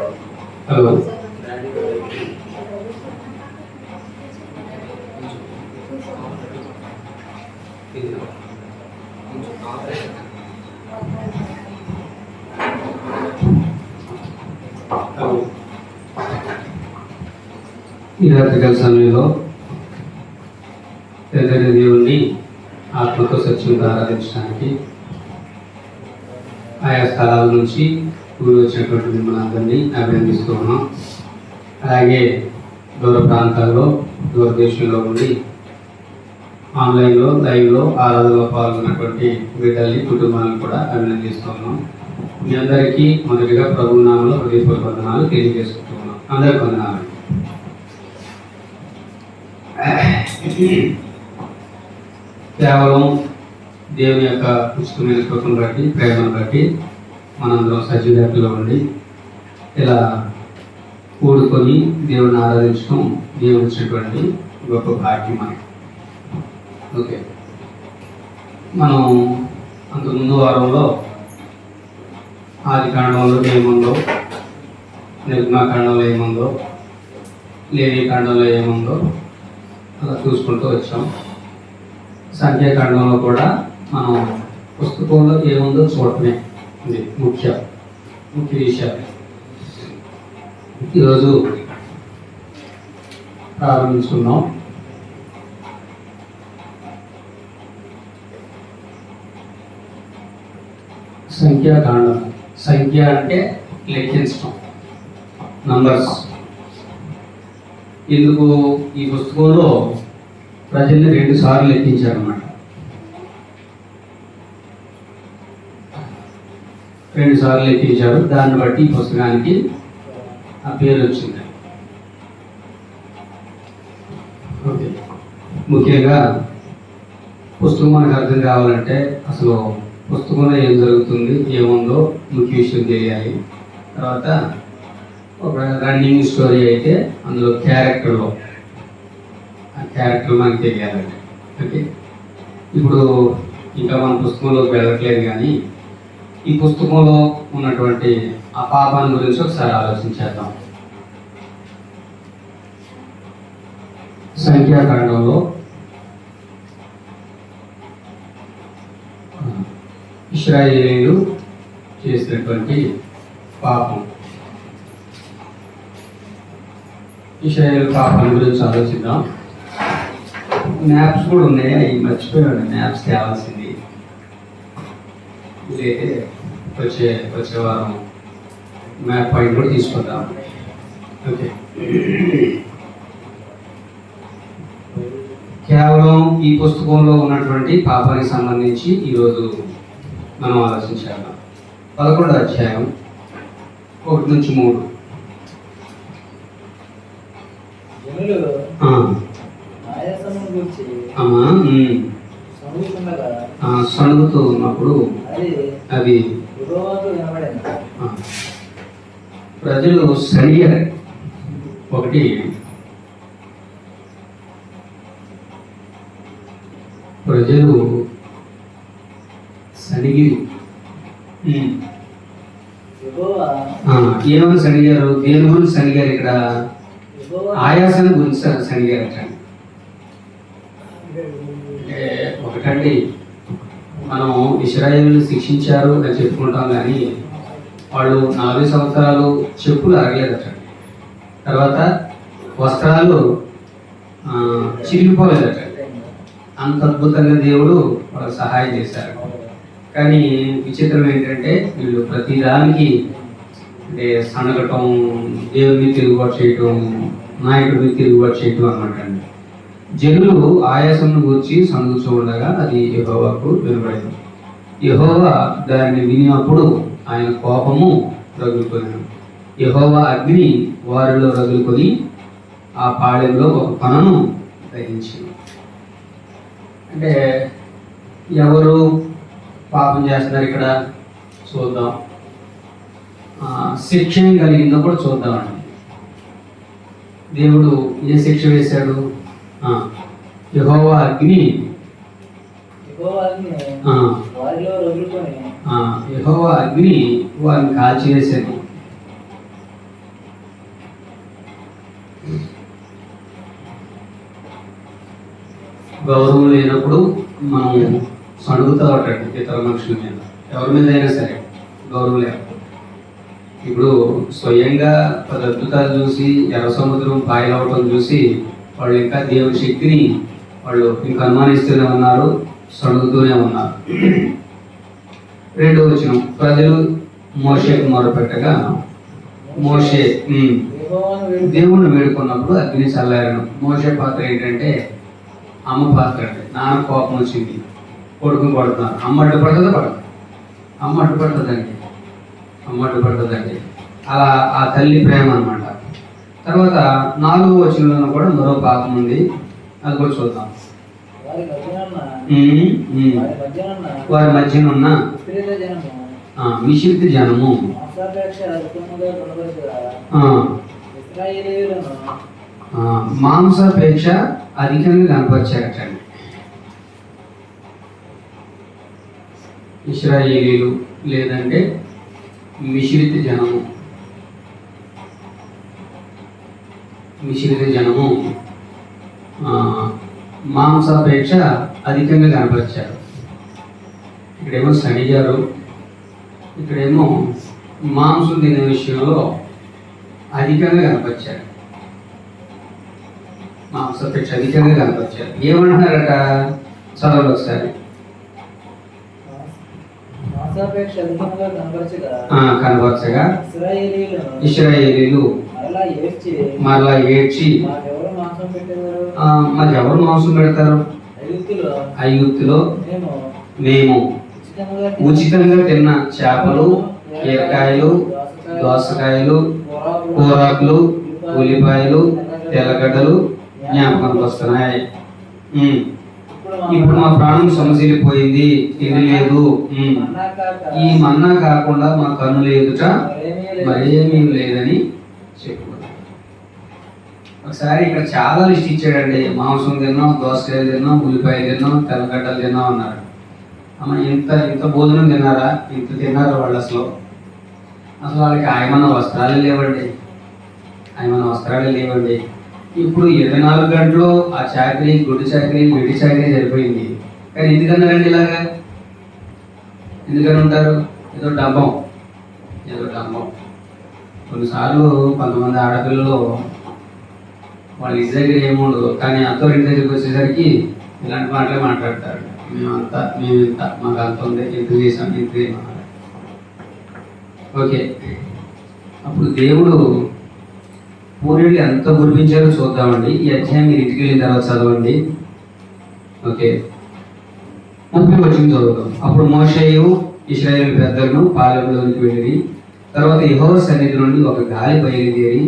Hello. ఈ రాత్రికాల సమయంలో పెద్దైన దేవుణ్ణి ఆత్మతో సత్యంగా ఆరాధించడానికి ఆయా స్థలాల నుంచి కూడి వచ్చినటువంటి మిమ్మల్ని అందరినీ అభినందిస్తూ ఉన్నాం. అలాగే దూర ప్రాంతాల్లో దూరదేశంలో ఉండి ఆన్లైన్లో లైవ్లో ఆరాధనలో పాల్గొన్నటువంటి బిడ్డల్ని కుటుంబాలను కూడా అభినందిస్తూ ఉన్నాం. మీ అందరికీ మొదటిగా ప్రభు నామములో హృదయపూర్వక వందనాలు తెలియజేసుకుంటూ ఉన్నాం. అందరికీ వందనాలు. కేవలం దేవుని యొక్క ఉచితమైన కృపను బట్టి, ప్రేమను బట్టి మనందరం సజీవంలో ఉండి ఇలా కూడుకొని దేవుని ఆరాధించడం దేవుని ఇచ్చినటువంటి గొప్ప భాగ్యం మనకి. ఓకే, మనం అంతకుముందు వారంలో ఆది కాండంలో ఏముందో, నిర్మాకాండంలో ఏముందో, లేవి కాండంలో ఏముందో అలా చూసుకుంటూ వచ్చాం. సంఖ్యాకాండంలో కూడా మనం పుస్తకంలో ఏముందో చూడటమే ఇది ముఖ్య విషయాలు. ఈరోజు ప్రారంభించుకున్నాం. సంఖ్యాకాండం. సంఖ్య అంటే లెక్కించడం, నంబర్స్. ఇందుకు ఈ పుస్తకంలో ప్రజల్ని 2 సార్లు లెక్కించారన్నమాట. 2 సార్లు లెక్కించారు. దాన్ని బట్టి ఈ పుస్తకానికి ఆ పేరు వచ్చింది. ఓకే, ముఖ్యంగా పుస్తకం మనకు అర్థం కావాలంటే అసలు పుస్తకంలో ఏం జరుగుతుంది, ఏముందో ముఖ్య విషయం తెలియాలి. తర్వాత ఒక రన్నింగ్ స్టోరీ అయితే అందులో క్యారెక్టర్లో ఆ క్యారెక్టర్ మనకు తెలియాలండి. ఓకే, ఇప్పుడు ఇంకా మన పుస్తకంలోకి వెళ్ళట్లేదు, కానీ ఈ పుస్తకంలో ఉన్నటువంటి ఆ పాపాన్ని గురించి ఒకసారి ఆలోచించేద్దాం. సంఖ్యాకాండంలో ఇశ్రాయేలీయులు చేసినటువంటి పాపం, ఇశ్రాయేలు పాపాన్ని గురించి ఆలోచిద్దాం. మ్యాప్స్ కూడా ఉన్నాయి, అవి మర్చిపోయాడు. మ్యాప్స్ తేవాల్సింది లేదే. వచ్చే వారం మ్యాప్ పాయింట్ కూడా తీసుకుందాం. ఓకే, కేవలం ఈ పుస్తకంలో ఉన్నటువంటి పాపానికి సంబంధించి ఈరోజు మనం ఆలోచించాలి. 11వ అధ్యాయం 1 నుంచి 3. సణుగుతూ ఉన్నప్పుడు అది ప్రజలు సరిగారు. ఒకటి, ప్రజలు సనిగిరి. ఏమని సనిగారు? దేని గురించి సనిగారు? ఇక్కడ ఆయాసాన్ని గురించి సనిగారు. ఒకటండి, మనం ఇశ్రాయేలుని శిక్షించారు అని చెప్పుకుంటాం, కానీ వాళ్ళు 40 సంవత్సరాలు చెప్పులు అరగలేదట. తర్వాత వస్త్రాలు చిరిగిపోలేదట. అంత అద్భుతంగా దేవుడు వాళ్ళకి సహాయం చేశారు. కానీ విచిత్రం ఏంటంటే వీళ్ళు ప్రతిదానికి అంటే సనగటం, దేవుని తిరుగుబాటు చేయటం, నాయకుడిని తిరుగుబాటు చేయటం అన్నమాట అండి. జనులు ఆయాసంను గురించి సనుగుతూ ఉండగా అది యెహోవాకు వినబడింది. యెహోవా దాన్ని వినినప్పుడు ఆయన కోపము రగులుకొనెను. యెహోవా అగ్ని వారిలో రగులుకొని ఆ పాళెంలో ఒక కొనను దహించింది. అంటే ఎవరు పాపం చేస్తున్నారు ఇక్కడ చూద్దాం. శిక్ష ఏం కలిగిందో కూడా చూద్దామండి. దేవుడు ఏ శిక్ష వేశాడు? యెహోవా అగ్ని వారిని కాల్చివేసేది. గౌరవం లేనప్పుడు మనం సణుగుతూ ఉంటాడు ఇతర మనుషుల మీద, ఎవరి మీద అయినా సరే గౌరవం లేకపోతే. ఇప్పుడు స్వయంగా 10 అద్భుతాలు చూసి ఎర్ర సముద్రం పాయలవటం చూసి వాళ్ళు ఇంకా దేవుని శక్తిని వాళ్ళు ఇంకా అనుమానిస్తూనే ఉన్నారు, సణుగుతూనే ఉన్నారు. 2వ వచనం, ప్రజలు మోషేకు మొరపెట్టగా మోషే దేవుణ్ణి వేడుకున్నప్పుడు అగ్ని చల్లారను. మోషే పాత్ర ఏంటంటే అమ్మ పాత్ర. అంటే నాన్న కోపం వచ్చింది, కొడుకుని పడుతున్నారు, అమ్మ అడ్డుపడుతుందా పడదు, అమ్మ అడ్డుపడుతుందండి, అమ్మ అడ్డుపడుతుందండి. అలా ఆ తల్లి ప్రేమ అనమాట. తర్వాత 4వ వచనంలో కూడా మరో పాపం ఉంది, అది కూడా చూద్దాం. వారి మధ్యన ఉన్న మిశ్రిత జనము మాంసాపేక్ష అధికంగా కనపరిచారటండి. ఇశ్రాయేలీలు లేదంటే మిశ్రిత జనము, మిశ్రిత జనము మాంసాపేక్ష అధికంగా కనపరిచారు. ఇక్కడేమో సణిగారు, ఇక్కడేమో మాంసం తినే విషయంలో అధికంగా కనపరిచారు, మాంసాపేక్ష అధికంగా కనపరిచారు. ఏమంటున్నారట చదవండి ఒకసారి. కనపరచగా ఇశ్రాయేలీలు మరలా ఏడ్చి మరి ఎవరు మాంసం పెడతారు? ఐగుప్తులో మేము ఉచితంగా తిన్న చేపలు, కీరకాయలు, దోసకాయలు, కూరాకులు, ఉల్లిపాయలు, తెల్లగడ్డలు జ్ఞాపకానికి వస్తున్నాయి. ఇప్పుడు మా ప్రాణం సమసిల్లిపోయింది, తిండి లేదు. ఈ మన్నా కాకుండా మా కన్నుల ఎదుట మరేమీ లేదని చెప్పుకున్నాం. ఒకసారి ఇక్కడ చాలా లిస్ట్ ఇచ్చాడండి. మాంసం తిన్నాం, దోసకాయలు తిన్నాం, ఉల్లిపాయలు తిన్నాం, తెల్లగడ్డలు తిన్నాం అన్నారు. అమ్మ ఇంత ఇంత భోజనం తిన్నారా? ఇంత తిన్నారు వాళ్ళు. అసలు వాళ్ళకి ఆయమన్న వస్త్రాలే లేవండి, ఆయమన్న వస్త్రాలే లేవండి. ఇప్పుడు 24 గంటలు ఆ చాకరీ, గుడ్డు చాకరీ, వెడి చాకరీ సరిపోయింది. కానీ ఎందుకన్నారండి ఇలాగా? ఎందుకని ఉంటారు? ఏదో డబ్బం. కొన్నిసార్లు కొంతమంది ఆడపిల్లలు వాళ్ళ ఇంటి దగ్గర ఏముండదు, కానీ అత్తోరింటి దగ్గరికి వచ్చేసరికి ఇలాంటి మాటలే మాట్లాడతారు. మేము ఇంత, మాకు అంత ఉంది, ఎంత చేసాం, ఇంత. ఓకే, అప్పుడు దేవుడు పూర్వీకులు ఎంత గుర్తించారో చూద్దామండి. ఈ అధ్యాయం మీరు ఇంటికి వెళ్ళిన తర్వాత చదవండి. ఓకే, 30వ వచనం చదువుతాం. అప్పుడు మోషేయు ఇశ్రాయేలు పెద్దలను పాలెంలోనికి వెళ్ళి, తర్వాత యెహోవా సన్నిధి నుండి ఒక గాలి బయలుదేరి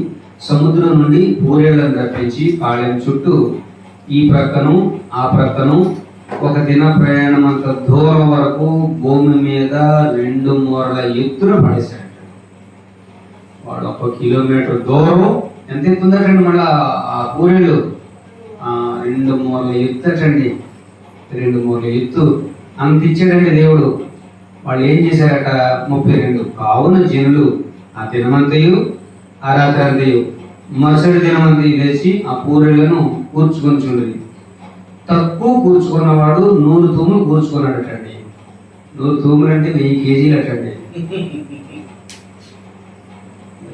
సముద్రం నుండి పూరేళ్లను రప్పించి పాళెం చుట్టూ ఈ ప్రక్కను ఆ ప్రక్కను ఒక దిన ప్రయాణం అంత దూరం వరకు భూమి మీద 2 మూరల ఎత్తున పడేశాడు. వాడు 1 కిలోమీటర్ దూరం ఎంత ఎత్తుందటండి. మళ్ళీ ఆ పూరేళ్ళు 2 మూరల ఎత్తటండి, 2 మూరల ఎత్తు అంత ఇచ్చాడండి దేవుడు. వాళ్ళు ఏం చేశారట? 32. కావున జనులు ఆ దినమంతయు ఆ రాత్రి అంతయు మరుసటి దినమంతయు లేచి ఆ పూరేళ్లను కూర్చుకొని చూడదు. తక్కువ కూర్చుకున్నవాడు 100 తూములు కూర్చుకున్నాడటండి. 100 తూములు అంటే 1000 కేజీలు అటండి.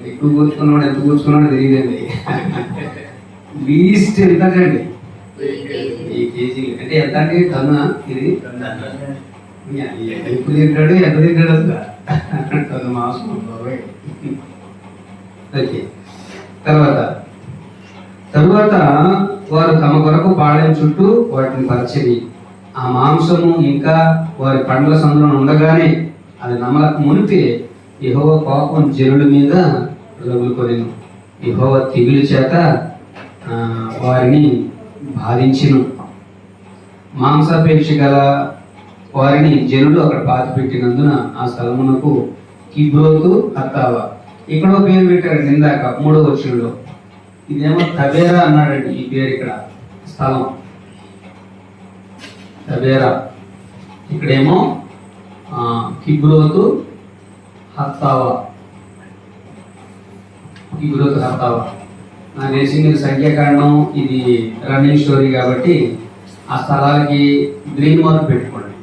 ఎక్కువ కూర్చుకున్నవాడు ఎంత కూర్చుకున్నాడో తెలియదండి. లీస్ట్ ఎంత అండి? 1000 కేజీలు అంటే ఎంత అంటే కన్నా ఇది ఎక్కువ తింటాడు, ఎంత తింటాడు అసలు మాంసం. ఓకే, తరువాత వారు తమ కొరకు పాళెం చుట్టూ వాటిని పరిచిరి. ఆ మాంసము ఇంకా వారి పండ్ల సందులో ఉండగానే అది నమలకు మునిపే యెహోవా కోపం జనుల మీద రగులుకొనెను. యెహోవా తెగులు చేత వారిని బాధించెను. మాంసాపేక్ష గల వారిని జనులు అక్కడ పాతి పెట్టినందున ఆ స్థలమునకు కిబ్రోతు హత్తావా. ఇక్కడో పేరు పెట్టారు ఇందాక 3వ వచనంలో. ఇదేమో తబేరా అన్నాడండి ఈ పేరు. ఇక్కడ స్థలం తబేరా, ఇక్కడేమో కిబ్రోతు హత్తావా. కిబ్రోతు హత్తావా నాకు తెలిసి మీరు సంఖ్యాకాండం ఇది రన్నింగ్ స్టోరీ కాబట్టి ఆ స్థలాలకి గ్రీన్ మార్క్ పెట్టుకోండి.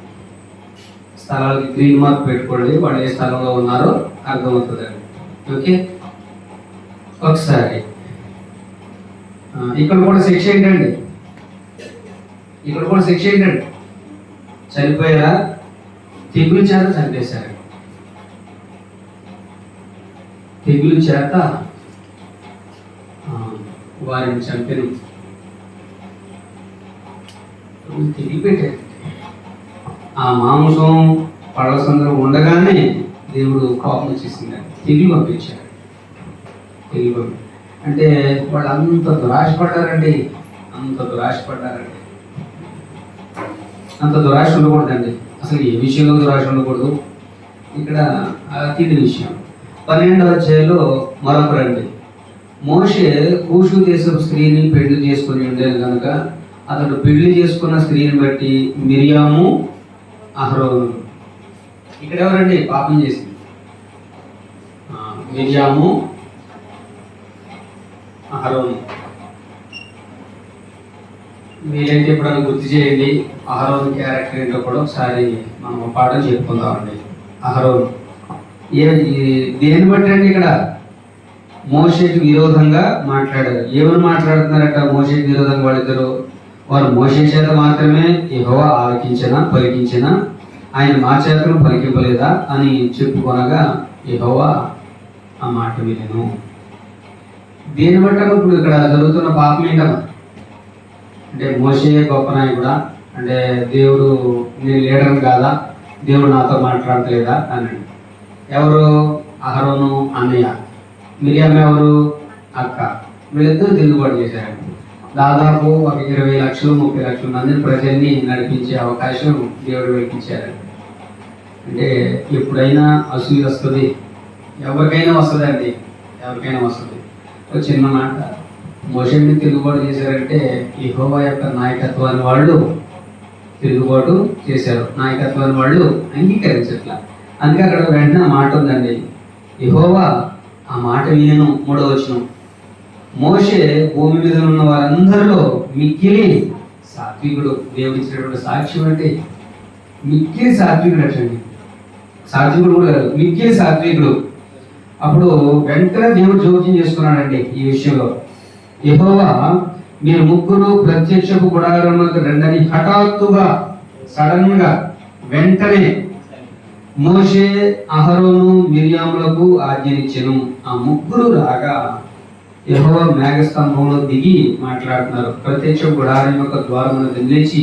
స్థలాలకి గ్రీన్ మార్క్ పెట్టుకోండి. వాళ్ళు ఏ స్థలంలో ఉన్నారో అర్థమవుతుందండి. ఓకే, ఒకసారి ఇక్కడ కూడా శిక్ష ఏంటండి? ఇక్కడ కూడా శిక్ష ఏంటండి? చనిపోయారా? తెగులు చేత చంపేశారు. తెగులు చేత వారిని చంపిన తెగి పెట్టారు. ఆ మాంసం పడవసందరూ ఉండగానే దేవుడు కోపం వచ్చేసింది, తెగి పంపించారు. తెగి పంపి అంటే వాళ్ళు అంత దురాశపడ్డారండి. అంత దురాశ ఉండకూడదండి. అసలు ఏ విషయంలో దురాశ ఉండకూడదు. ఇక్కడ తిండి విషయం 12వ అధ్యాయంలో మరొకరండి. మోషే కూషు దేశపు స్త్రీని పెళ్లి చేసుకుని ఉండేది కనుక అతడు పెళ్లి చేసుకున్న స్త్రీని బట్టి మిరియాము, అహరోను. ఇక్కడ ఎవరండి పాపం చేసింది? మిరియాము, అహరోను. మీరైతే ఇప్పుడు గుర్తు చేయండి. అహరోను క్యారెక్టర్ ఏంటో కూడా ఒకసారి మనం పాఠం చెప్పుకుందామండి. అహరోను దేన్ని బట్టి అండి? ఇక్కడ మోషేకి విరోధంగా మాట్లాడారు. ఏమని మాట్లాడుతున్నారట మోషేకి విరోధంగా వాళ్ళిద్దరు? వారు మోషే చేత మాత్రమే యెహోవా పలికించిన ఆయన మా చేతను పలికింపలేదా అని చెప్పుకొనగా యెహోవా ఆ మాట వినెను. దేని బట్టి ఇప్పుడు ఇక్కడ జరుగుతున్న పాపం ఏంటమ్మా? అంటే మోషే గొప్ప నాయకుడా? అంటే దేవుడు నేను లీడర్ కాదా? దేవుడు నాతో మాట్లాడలేదా అని. ఎవరు? అహరోను అన్నయ్య, మిరియాం ఎవరు? అక్క. వీళ్ళిద్దరూ తిరుగుబాటు చేశారు. దాదాపు ఒక 20 లక్షలు 30 లక్షల మందిని ప్రజల్ని నడిపించే అవకాశం దేవుడు వెలిపించారు. అంటే ఎప్పుడైనా అసూయ వస్తుంది, ఎవరికైనా వస్తుందండి, ఎవరికైనా వస్తుంది. ఒక చిన్న మాట, మోషేని తిరుగుబాటు చేశారంటే యెహోవా యొక్క నాయకత్వాన్ని వాళ్ళు తిరుగుబాటు చేశారు. నాయకత్వాన్ని వాళ్ళు అంగీకరించట్లా. అందుకే అక్కడ వెంటనే మాట ఉందండి, యెహోవా ఆ మాట వినెను. 3వ వచనం, మోషే భూమి మీద ఉన్న వారందరిలో మిక్కిలి సాత్వికుడు. దేవుడు ఇచ్చినటువంటి సాక్ష్యం అంటే మిక్కిలి సాత్వికుడు అటండి. సాత్వికుడు కూడా కాదు, మిక్కిలి సాత్వికుడు. అప్పుడు వెంటనే దేవుడు జోక్యం చేసుకున్నాడండి ఈ విషయంలో. యెహోవా మీరు ముగ్గురు ప్రత్యక్షపు గుడారంలోకి రండని హఠాత్తుగా సడన్ గా వెంటనే మోషే, అహరోను, మిరియాములకు ఆజ్ఞనిచ్చెను. ఆ ముగ్గురు రాగా యెహోవా మేఘస్తంభంలో దిగి మాట్లాడుతున్నారు. ప్రత్యక్ష గుడారం యొక్క ద్వారమును నిలిచి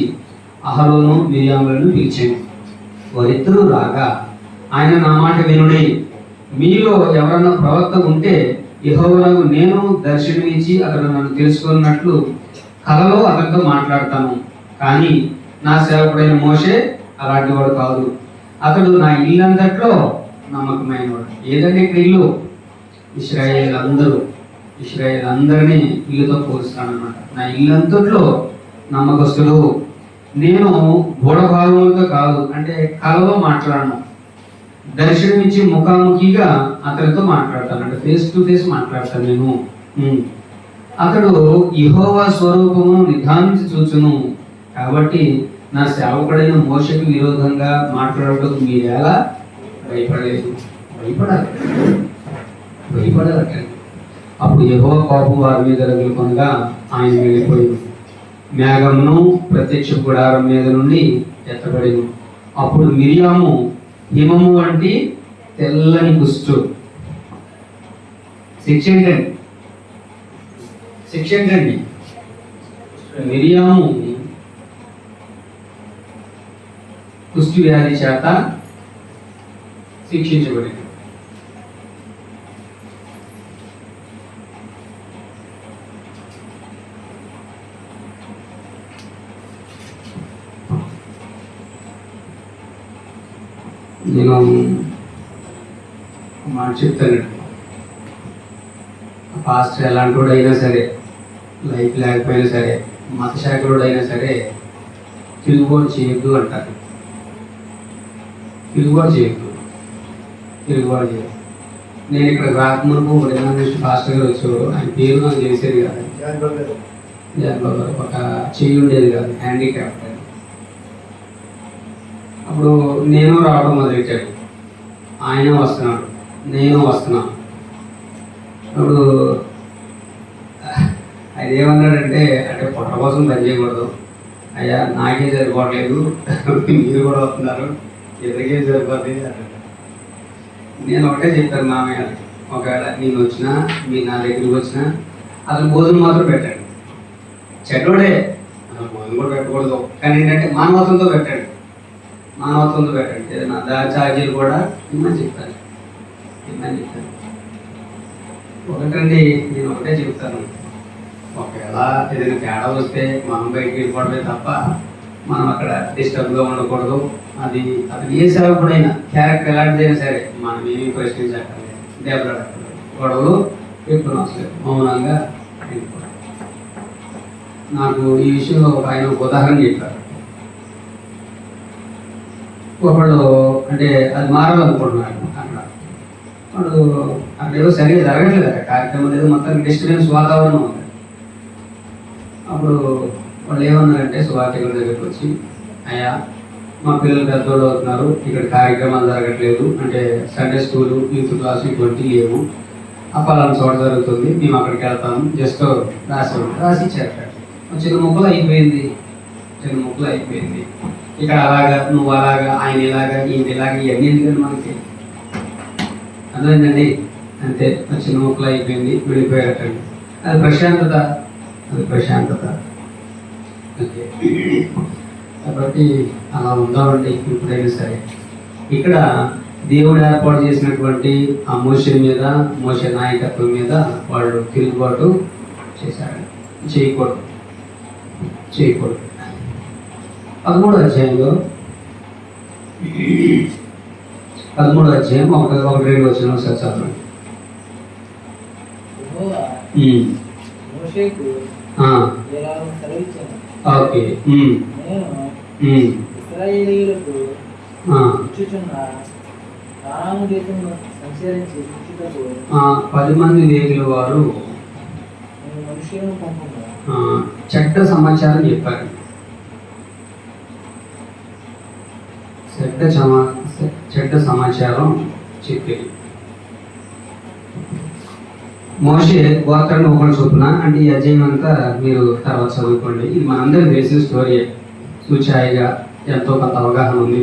అహరోను, మిరియాములను పిలిచాను. వారిద్దరూ రాగా ఆయన నా మాట వినుడి, మీలో ఎవరన్నా ప్రవక్త ఉంటే యెహోవాకు నేను దర్శనమిచ్చి అతడు నన్ను తెలుసుకున్నట్లు కలలో అతనితో మాట్లాడతాను. కానీ నా సేవకుడైన మోషే అలాంటి వాడు కాదు. అతడు నా ఇల్లంతట్లో నమ్మకమైన వాడు. ఏదంటే ఇక్కడ ఇల్లు? ఇశ్రాయేల్ అందరినీ ఇల్లుతో పోలుస్తానమాట. నా ఇల్లంతట్లో నమ్మకస్తుడు. నేను గూఢభావములతో కాదు, అంటే కలలో మాట్లాడను, దర్శనమిచ్చి ముఖాముఖిగా అతనితో మాట్లాడతాను, అంటే ఫేస్ టు ఫేస్ మాట్లాడతాను నేను. అతడు యెహోవా స్వరూపమును నిధానించి చూచును. కాబట్టి నా సేవకుడైన మోషేకు విరోధంగా మాట్లాడటం మీరు ఎలా భయపడలేదు? భయపడాలి. అప్పుడు యెహోవా కోపం వారి మీద రగులుకొనగా ఆయన వెళ్ళిపోయింది. మేఘమును ప్రత్యక్ష గుడారం మీద నుండి ఎత్తబడింది. అప్పుడు మిరియాము హిమము వంటి తెల్లని కుష్టు. శిక్ష ఏంటండి? మిరియాము కుష్టి వ్యాధి చేత శిక్షించబడింది. నేను మాట చెప్తానండి, పాస్టర్ ఎలాంటి వాడు అయినా సరే, లైఫ్ లేకపోయినా సరే, మత శాఖరుడు అయినా సరే తిరుగుబాటు చేయొద్దు అంటారు. తిరుగుబాటు చేయొద్దు. నేను ఇక్కడ రాకమునుపు పాస్టర్ గారు వచ్చేవారు. ఆయన పేరు నాకు తెలిసేది కాదు. దాంట్లో ఒక చెయ్యి ఉండేది కాదు, హ్యాండిక్యాప్. అప్పుడు నేను రావడం మొదలెట్టాడు, ఆయన వస్తున్నాడు, నేను వస్తున్నాను. అప్పుడు ఆయన ఏమన్నాడంటే, అంటే పొట్ట కోసం పని చేయకూడదు అయ్యా, నాకే సరిపోవట్లేదు, మీరు కూడా వస్తున్నారు, ఇద్దరికే సరిపోతుంది అన్నాడు. నేను ఒకటే చెప్పాను మామయ్య, ఒకవేళ నేను వచ్చినా మీరు నా దగ్గరికి వచ్చినా అసలు భోజనం మాత్రం పెట్టండి. చెడ్డోడే, అసలు భోజనం కూడా పెట్టకూడదు, కానీ ఏంటంటే మానవత్వంతో పెట్టండి, మానవత్వంతో పెట్టండి. ఏదైనా దారి ఛార్జీలు కూడా ఇమ్మని చెప్పాను. ఒకటండి, నేను ఒకటే చెప్తాను, ఒకవేళ ఏదైనా తేడా వస్తే మనం బయటికి వెళ్ళిపోవడమే తప్ప మనం అక్కడ డిస్టర్బ్గా ఉండకూడదు. అది అతను ఏ సేవకుడైనా క్యారెక్టర్ ఎలాంటిదైనా సరే మనం ఏమీ ప్రశ్నించక్కర్లేదు, దేవరాడక్కర్లేదు, గొడవలు ఎక్కువ అవసరం, మౌనంగా వెళ్ళిపోవడం. నాకు ఈ విషయంలో ఆయన ఒక ఉదాహరణ చెప్పారు. ఒకళ్ళు అంటే అది మారాలనుకుంటున్నాడు అక్కడ, వాడు అక్కడ ఏదో సరిగా జరగట్లేదు, అక్కడ కార్యక్రమం ఏదో మొత్తం డిస్టర్బెన్స్ వాతావరణం ఉంది. అప్పుడు వాళ్ళు ఏమన్నారంటే సువార్థికుల దగ్గరికి వచ్చి, అయ్యా మా పిల్లలు పెద్దోళ్ళు అవుతున్నారు, ఇక్కడ కార్యక్రమాలు జరగట్లేదు, అంటే సండే స్కూలు, యూత్ క్లాసు ఇటువంటి లేవు, ఆ పలానా చోట జరుగుతుంది, మేము అక్కడికి వెళ్తాము, జస్ట్ రాసి ఇచ్చారు. చిన్న ముక్కలు అయిపోయింది, చిన్న ముక్కలు అయిపోయింది. ఇక్కడ అలాగా, నువ్వు అలాగా, ఆయన ఇలాగా, ఈయన ఇలాగా, ఇవన్నీ ఎందుకంటే మనకి అర్థమైందండి. అంతే, చిన్న ముక్కలు అయిపోయింది, వెళ్ళిపోయారటండి. అది ప్రశాంతత, అది ప్రశాంతత. ఓకే, కాబట్టి అలా ఉందామండి ఎప్పుడైనా సరే. ఇక్కడ దేవుడు ఏర్పాటు చేసినటువంటి ఆ మోషే మీద, మోషే నాయకత్వం మీద వాళ్ళు తిరుగుబాటు చేశారు. చేయకూడదు. 13వ అధ్యాయంలో 13వ అధ్యాయం 1-2 వచనం ఒకసారి చదవండి. ఓకే, ఇశ్రాయేలీయులకు ఇచ్చుచున్న కానాను దేశమును సంచరించి ఇచ్చుటకు 10 మంది వేగుల వారు మనుషులను పంపుము. చెడ్డ సమాచారం చెప్పారు. చెడ్డ సమాచారం చెప్పారు. మోషే గోత్రాన్ని ఒకటి చొప్పున, అంటే ఈ అధ్యాయం అంతా మీరు తర్వాత చదువుకోండి. ఇది మనందరికి తెలిసిన స్టోరీ, సూచాయిగా ఎంతో కొంత అవగాహన ఉంది.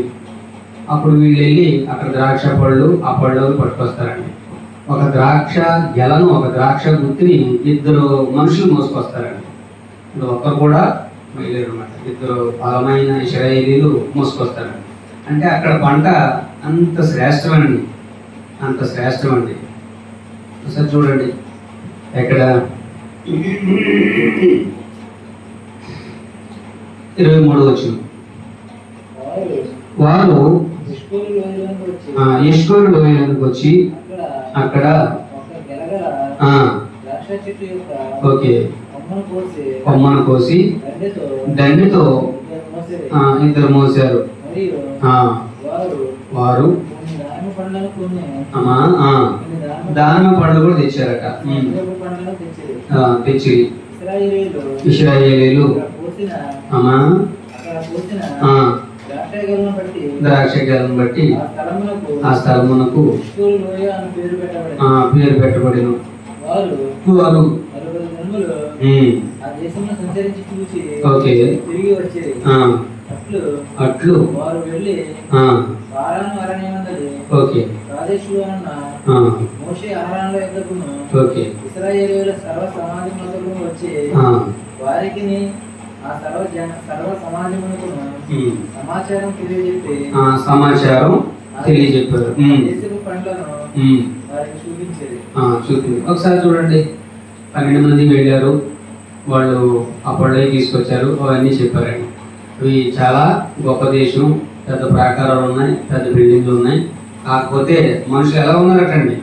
అప్పుడు వీళ్ళు వెళ్ళి అక్కడ ద్రాక్ష పళ్ళు, ఆ పళ్ళు పట్టుకొస్తారండి. ఒక ద్రాక్ష గెలను, ఒక ద్రాక్ష గుత్తిని 2 మనుషులు మోసుకొస్తారండి. ఒక్కరు కూడా బయలుదేరు అనమాట, 2 బలమైన ఇశ్రాయేలీలు మోసుకొస్తారండి. అంటే అక్కడ పంట అంత శ్రేష్టమండి, అంత శ్రేష్టమండి. ఒకసారి చూడండి, ఎక్కడ 23 వచ్చిన వారు ఎష్కోలు లోయలోకి వచ్చి అక్కడ ఓకే కొమ్మను కోసి దండితో 2 మోసారు. వారు దానిమ్మ పండ్లు కూడా తెచ్చారట. తెచ్చి ఇశ్రాయేలీలు ద్రాక్ష గెలను బట్టి ఆ స్థలమునకు పేరు పెట్టబడిన వారు ఓకే అట్లు ఓకే ఓకే వారికి సమాచారం తెలియజెప్పారు. చూపింది. ఒకసారి చూడండి, 12 మంది వెళ్ళారు, వాళ్ళు ఆ పళ్ళవి తీసుకొచ్చారు, అవన్నీ చెప్పారండి. ఇవి చాలా గొప్ప దేశం, పెద్ద ప్రాకారాలు ఉన్నాయి, పెద్ద బిల్డింగ్లు ఉన్నాయి. కాకపోతే మనుషులు ఎలా ఉన్నారటండి,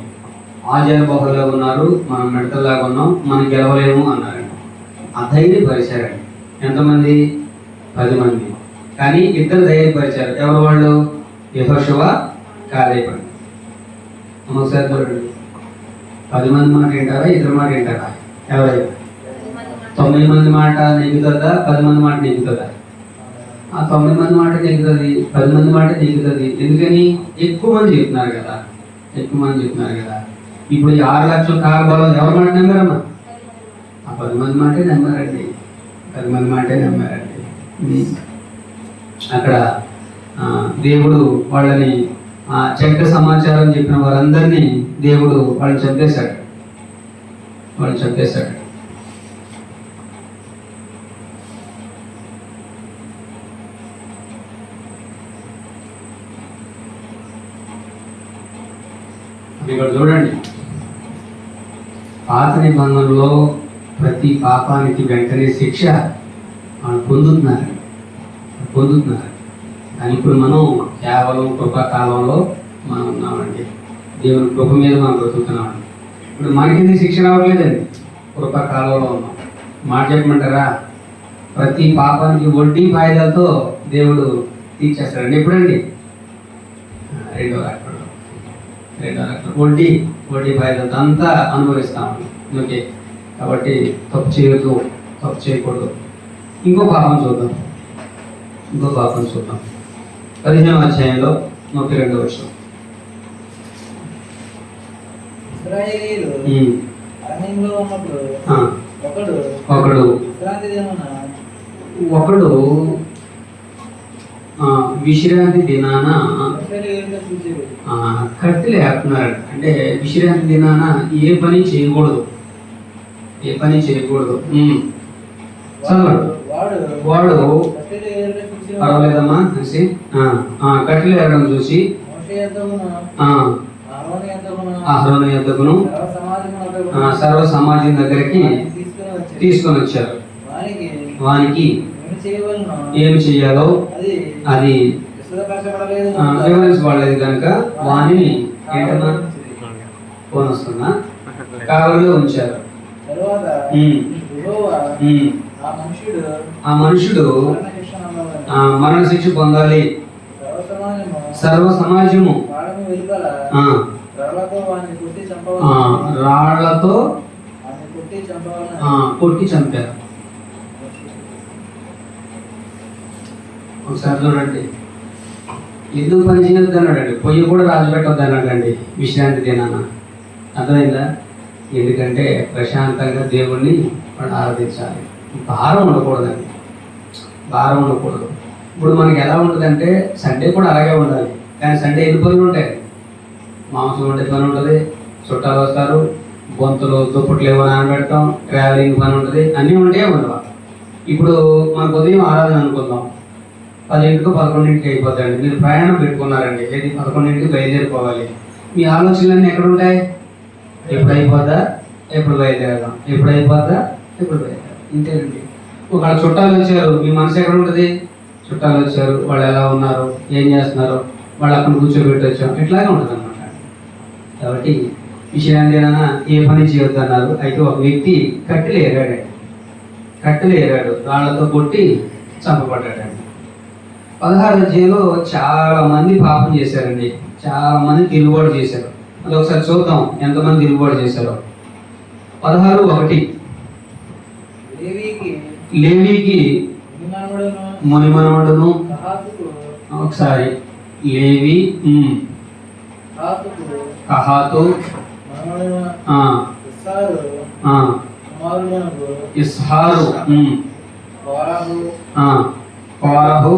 ఆజానుబాహులుగా ఉన్నారు, మనం మిడతల్లాగా ఉన్నాం, మనం గెలవలేము అన్నారండి. అధైర్యపరిచారండి. ఎంతమంది? 10 మంది. కానీ 2 ధైర్యపరిచారు. ఎవరు వాళ్ళు? యెహోషువ, కాలేబు. ఒకసారి చూడండి, 10 మంది మాట వింటారా, 2 మాట వింటారా? ఎవరైనా 9 మంది మాట నెగ్గుతుందా, 10 మంది మాట నెగ్గుతుందా? ఆ 9 మంది మాట నెగ్గుతుంది, 10 మంది మాట నెగ్గుతుంది. ఎందుకని? ఎక్కువ మంది చెప్తున్నారు కదా, ఎక్కువ మంది చెప్తున్నారు కదా. ఇప్పుడు ఈ 6 లక్షల కాలబలం ఎవరి మాట నమ్మారమ్మా? ఆ 10 మంది మాటే నమ్మారండి, 10 మంది మాటే నమ్మారండి. అక్కడ దేవుడు వాళ్ళని చెడ్డ సమాచారం చెప్పిన వారందరినీ దేవుడు వాళ్ళని చంపేశాడు. ఇక్కడ చూడండి, పాత నిబంధనలో ప్రతి పాపానికి వెంటనే శిక్ష పొందుతున్నారు. కానీ ఇప్పుడు మనం కేవలం కృపాకాలంలో మనం ఉన్నామండి. దేవుని కృప మీద మనం బ్రతుకుతున్నామండి. ఇప్పుడు మనకి శిక్ష రావట్లేదండి, కృపాకాలంలో ఉన్నాం. మాట చెప్పమంటారా? ప్రతి పాపానికి వడ్డీ వాయిదాలతో దేవుడు తీర్చేస్తాడండి. ఎప్పుడండి? 2వ రాకడలో వడ్డీ వాయిదాలతో అంతా అనుభవిస్తామండి. ఓకే, కాబట్టి తప్పు చేయకూడదు. ఇంకో పాపం చూద్దాం. 15వ అధ్యాయంలో 32వ వచనం. ఇశ్రాయేలీయులు అరణ్యంలో ఉన్నప్పుడు ఒకడు విశ్రాంతి దినాన కట్టెలు వేస్తున్నాడు. అంటే విశ్రాంతి దినాన ఏ పని చేయకూడదు. వాడు పర్వాలేదమ్మా చూసి కట్టెలు వేయడం చూసి అహరోను యొద్దకును సర్వ సమాజం దగ్గరికి తీసుకొని వచ్చారు. వానికి ఏమి చెయ్యాలో అది వివరించబడలేదు కనుక వాణిని ఏంటన్నా ఫోన్ వస్తున్నా కావలిలో ఉంచారు. ఆ మనుషుడు మరణ శిక్ష పొందాలి. సర్వ సమాజము రాళ్లతో కొట్టి చంపారు. ఒకసారి చూడండి, ఎందుకు పని చేయొద్దు అన్నాడండి. పొయ్యి కూడా రాజు పెట్టొద్దు అన్నాడండి విశ్రాంతి దినాన. అర్థమైందా? ఎందుకంటే ప్రశాంతంగా దేవుణ్ణి వాడు ఆరాధించాలి. భారం ఉండకూడదండి, ఇప్పుడు మనకి ఎలా ఉంటుందంటే సండే కూడా అలాగే ఉండాలి. కానీ సండే ఎన్ని పనులు ఉంటాయి? మాంసం వండే పని ఉంటుంది, చుట్టాలు వస్తారు, గొంతులు దుప్పట్లు ఏమో నానబెడతాం, ట్రావెలింగ్ పని ఉంటుంది, అన్నీ ఉంటాయే ఉండవా? ఇప్పుడు మనకు ఉదయం ఆరాధన అనుకుందాం, 10ంటికి 11ంటికి అయిపోతాయండి. మీరు ప్రయాణం పెట్టుకున్నారండి, ఏది 11ంటికి బయలుదేరిపోవాలి. మీ ఆలోచనలన్నీ ఎక్కడ ఉంటాయి? ఎప్పుడు అయిపోద్దా, ఎప్పుడు బయలుదేరదాం, ఎప్పుడు అయిపోద్దా, ఎప్పుడు బయలుదేరదాం, ఇంతేనండి. ఒకవేళ చుట్టాలు వచ్చారు, మీ మనసు ఎక్కడ ఉంటుంది? చుట్టాలు వచ్చారు, వాళ్ళు ఎలా ఉన్నారు, ఏం చేస్తున్నారు, వాళ్ళు అక్కడ కూర్చోబెట్టి వచ్చాం, ఇట్లాగే ఉంటుంది అనమాట. కాబట్టి విషయాన్ని ఏ పని చేయొద్దు అన్నారు. అయితే ఒక వ్యక్తి కట్టెలు ఏరాడు, రాళ్లతో కొట్టి చంపబడ్డాడండి. 16వ అధ్యాయంలో చాలా మంది పాపం చేశారండి, చాలా మంది తిరుగుబాటు చేశారు. అది ఒకసారి చూద్దాం ఎంతమంది తిరుగుబాటు చేశారో. 16:1 లేవీకి మునిమనవడును. ఒకసారి లేవి, కహాతు, ఇస్హారు, కోరహు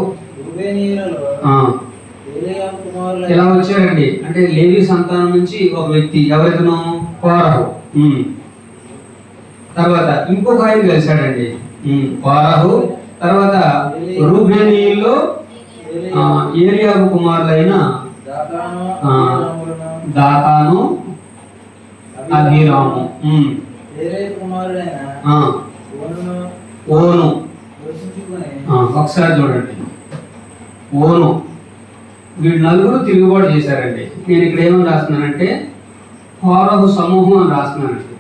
ఇలా వచ్చారండి. అంటే లేవి సంతానం నుంచి ఒక వ్యక్తి, ఎవరికను? కోరహు. తర్వాత ఇంకొక ఆయన కలిశాడండి, కోరహు. తర్వాత రూబేనీయుల్లో ఏలియాబు కుమారులైన దాతాను, అబీరాము, ఓను. ఒకసారి చూడండి, ఓను. వీళ్ళు నలుగురు తిరుగుబాటు చేశారండి. నేను ఇక్కడ ఏమని రాస్తున్నానంటే కోరహు సమూహం అని రాస్తున్నానండి.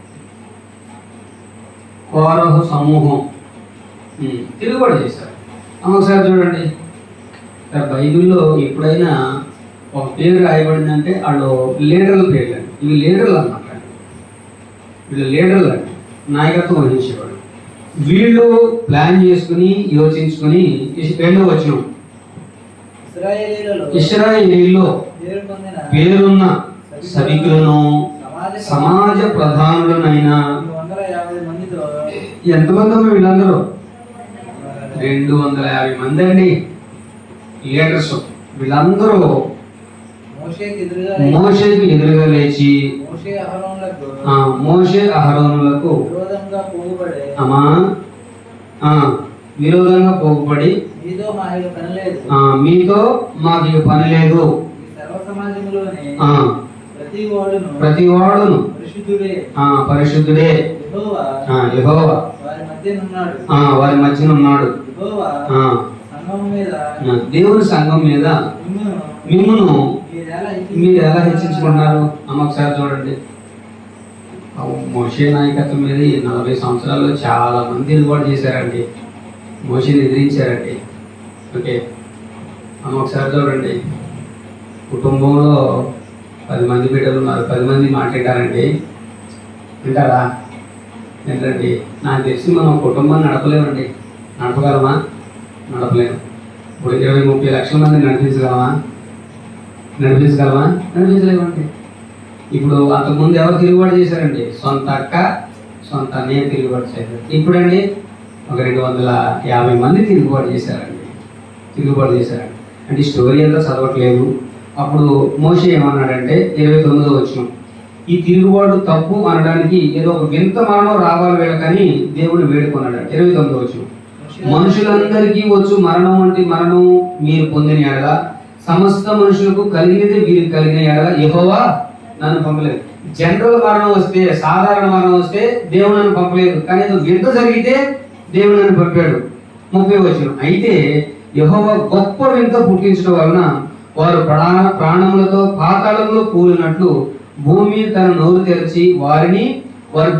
కోరహు సమూహం తిరుగుబాటు చేశారు. ఒకసారి చూడండి, బైబిల్లో ఎప్పుడైనా ఒక పేరు రాయబడిందంటే వాళ్ళు లీడర్ల పేర్లు అండి. ఇవి లీడర్లు అన్నమాట. వీళ్ళు లీడర్లు అండి, నాయకత్వం వహించేవాడు. వీళ్ళు ప్లాన్ చేసుకుని యోచించుకుని రెండో వచనం, ఇశ్రాయేలీలో పేరున్న సభికులను సమాజ ప్రధానులనైన ఎంతమంది వీళ్ళందరూ 250 మంది అండి లీడర్స్. వీళ్ళందరూ మోషేకి ఎదురుగా లేచి మోషే అహరోనులకు విరోధంగా పోగుపడి మీతో మాకు ఇక పని లేదు, ప్రతి వాడును పరిశుద్ధుడే, యెహోవా వారి మధ్యన ఉన్నాడు. దేవుని సంఘం మీద మిమ్మును మీరు ఎలా హెచ్చించుకుంటున్నారు? ఒకసారి చూడండి. మోషే నాయకత్వం మీద ఈ 40 సంవత్సరాల్లో చాలా మంది తిరుగుబాటు చేశారండి, మోషేని ఎదిరించారండి. ఓకే, ఒకసారి చూడండి. కుటుంబంలో 10 మంది బిడ్డలు ఉన్నారు, 10 మంది మాట్లాడారండి. వింటారా? ఏంటండి, నాకు తెలిసి మనం కుటుంబాన్ని నడపలేమండి. నడపగలమా? నడపలేము. ఇప్పుడు 20-30 లక్షల మంది నడిపించగలమా? నడిపించలేమండి. ఇప్పుడు అంతకుముందు ఎవరు తిరుగుబాటు చేశారండి? సొంత అక్క, సొంత అన్నయ్య తిరుగుబాటు చేశారు. ఇప్పుడండి ఒక 250 మంది తిరుగుబాటు చేశారండి. అంటే స్టోరీ అంతా చదవట్లేదు. అప్పుడు మోషే ఏమన్నాడంటే 29వ వచనం, ఈ తిరుగుబాటు తప్పు అనడానికి ఏదో ఒక వింత మరణం రావాలి వీళ్ళకని దేవుడు వేడుకున్నాడు. 29వ వచనం, మనుషులందరికీ వచ్చు మరణం వంటి మరణం మీరు పొందిన ఎడల, సమస్త మనుషులకు కలిగినది వీరికి కలిగిన ఎడల యెహోవా నన్ను పంపలేదు. జనరల్ మరణం వస్తే, సాధారణ మరణం వస్తే దేవుడు నన్ను పంపలేదు, కానీ ఏదో వింత జరిగితే దేవుడు నన్ను పంపాడు. 30వ వచనం, అయితే యెహోవా గొప్ప వింత పుట్టించడం వలన వారు ప్రాణములతో పాతాళంలో కూలినట్లు భూమి తన నోరు తెరిచి వారికి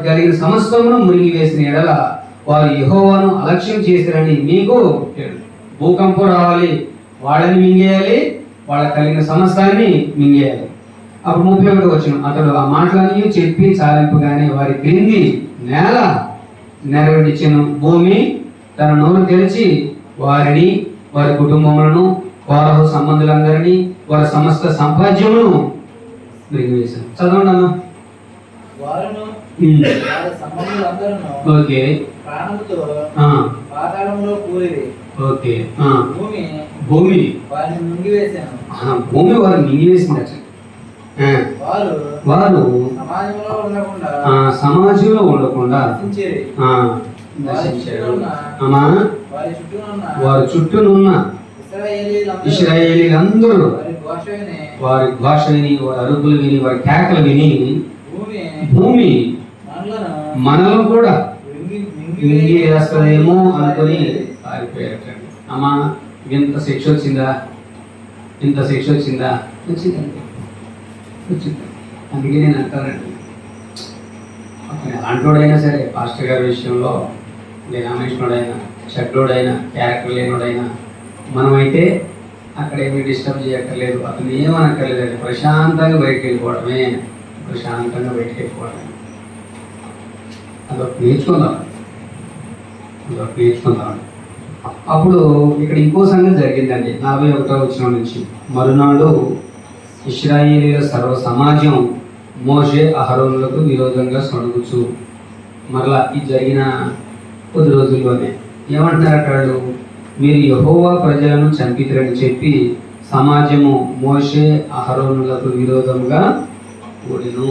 కలిగిన సమస్తమును మునిగి వేసిన ఎడల వారు యెహోవాను అలక్ష్యం చేశారని మీకు భూకంపం రావాలి, వాళ్ళని మింగేయాలి, వాళ్ళకి కలిగిన సమస్తాన్ని మింగేయాలి. అప్పుడు 31వ వచనం, అతడు ఆ మాటలన్నీ చెప్పి చాలింపగానే వారి క్రింది నేల నెరవేర్చెను. భూమి తన నోరు తెరిచి వారిని, వారి కుటుంబములను, కోరహు సంబంధులందరినీ, వారి సమస్త సంపాద్యమును మింగివేశాను. చదవండి అమ్మా. ఓకే, ఓకే, భూమి వారిని మింగివేసింది. వారు సమాజంలో ఉండకుండా వారి చుట్టూనున్న ఇశ్రాయేలీలందరూ వారి భాష విని, వారి అరుపులు విని, వారి కేకలు విని భూమి మనలో కూడా మింగి వేస్తుందేమో అనుకొని పారిపోయారటండి. అమ్మా, ఇంత శిక్ష వచ్చిందా? వచ్చిందండి. అందుకే నేను అంటానండి, అలాంటోడైనా సరే, పాస్టర్ గారి విషయంలో డినామినేషనోడైనా, చెడ్డోడైనా, క్యారెక్టర్ లేనోడైనా, మనమైతే అక్కడ ఏమీ డిస్టర్బ్ చేయక్కర్లేదు, అతను ఏమనక్కర్లేదండి. ప్రశాంతంగా బయటకు వెళ్ళిపోవడమే. అదొక నేర్చుకుందాం. అప్పుడు ఇక్కడ ఇంకో సంగతి జరిగిందండి. 41వ వచనం నుంచి, మరునాడు ఇశ్రాయేలీయుల సర్వ సమాజం మోషే అహరోనులకు విరోధంగా సణుగుచు. మరలా ఇది జరిగిన కొద్ది రోజుల్లోనే ఏమంటున్నారు అక్కడ, మీరు యెహోవా ప్రజలను చంపితురని చెప్పి సమాజము మోషే అహరోనులకు విరోధంగా కూడెను.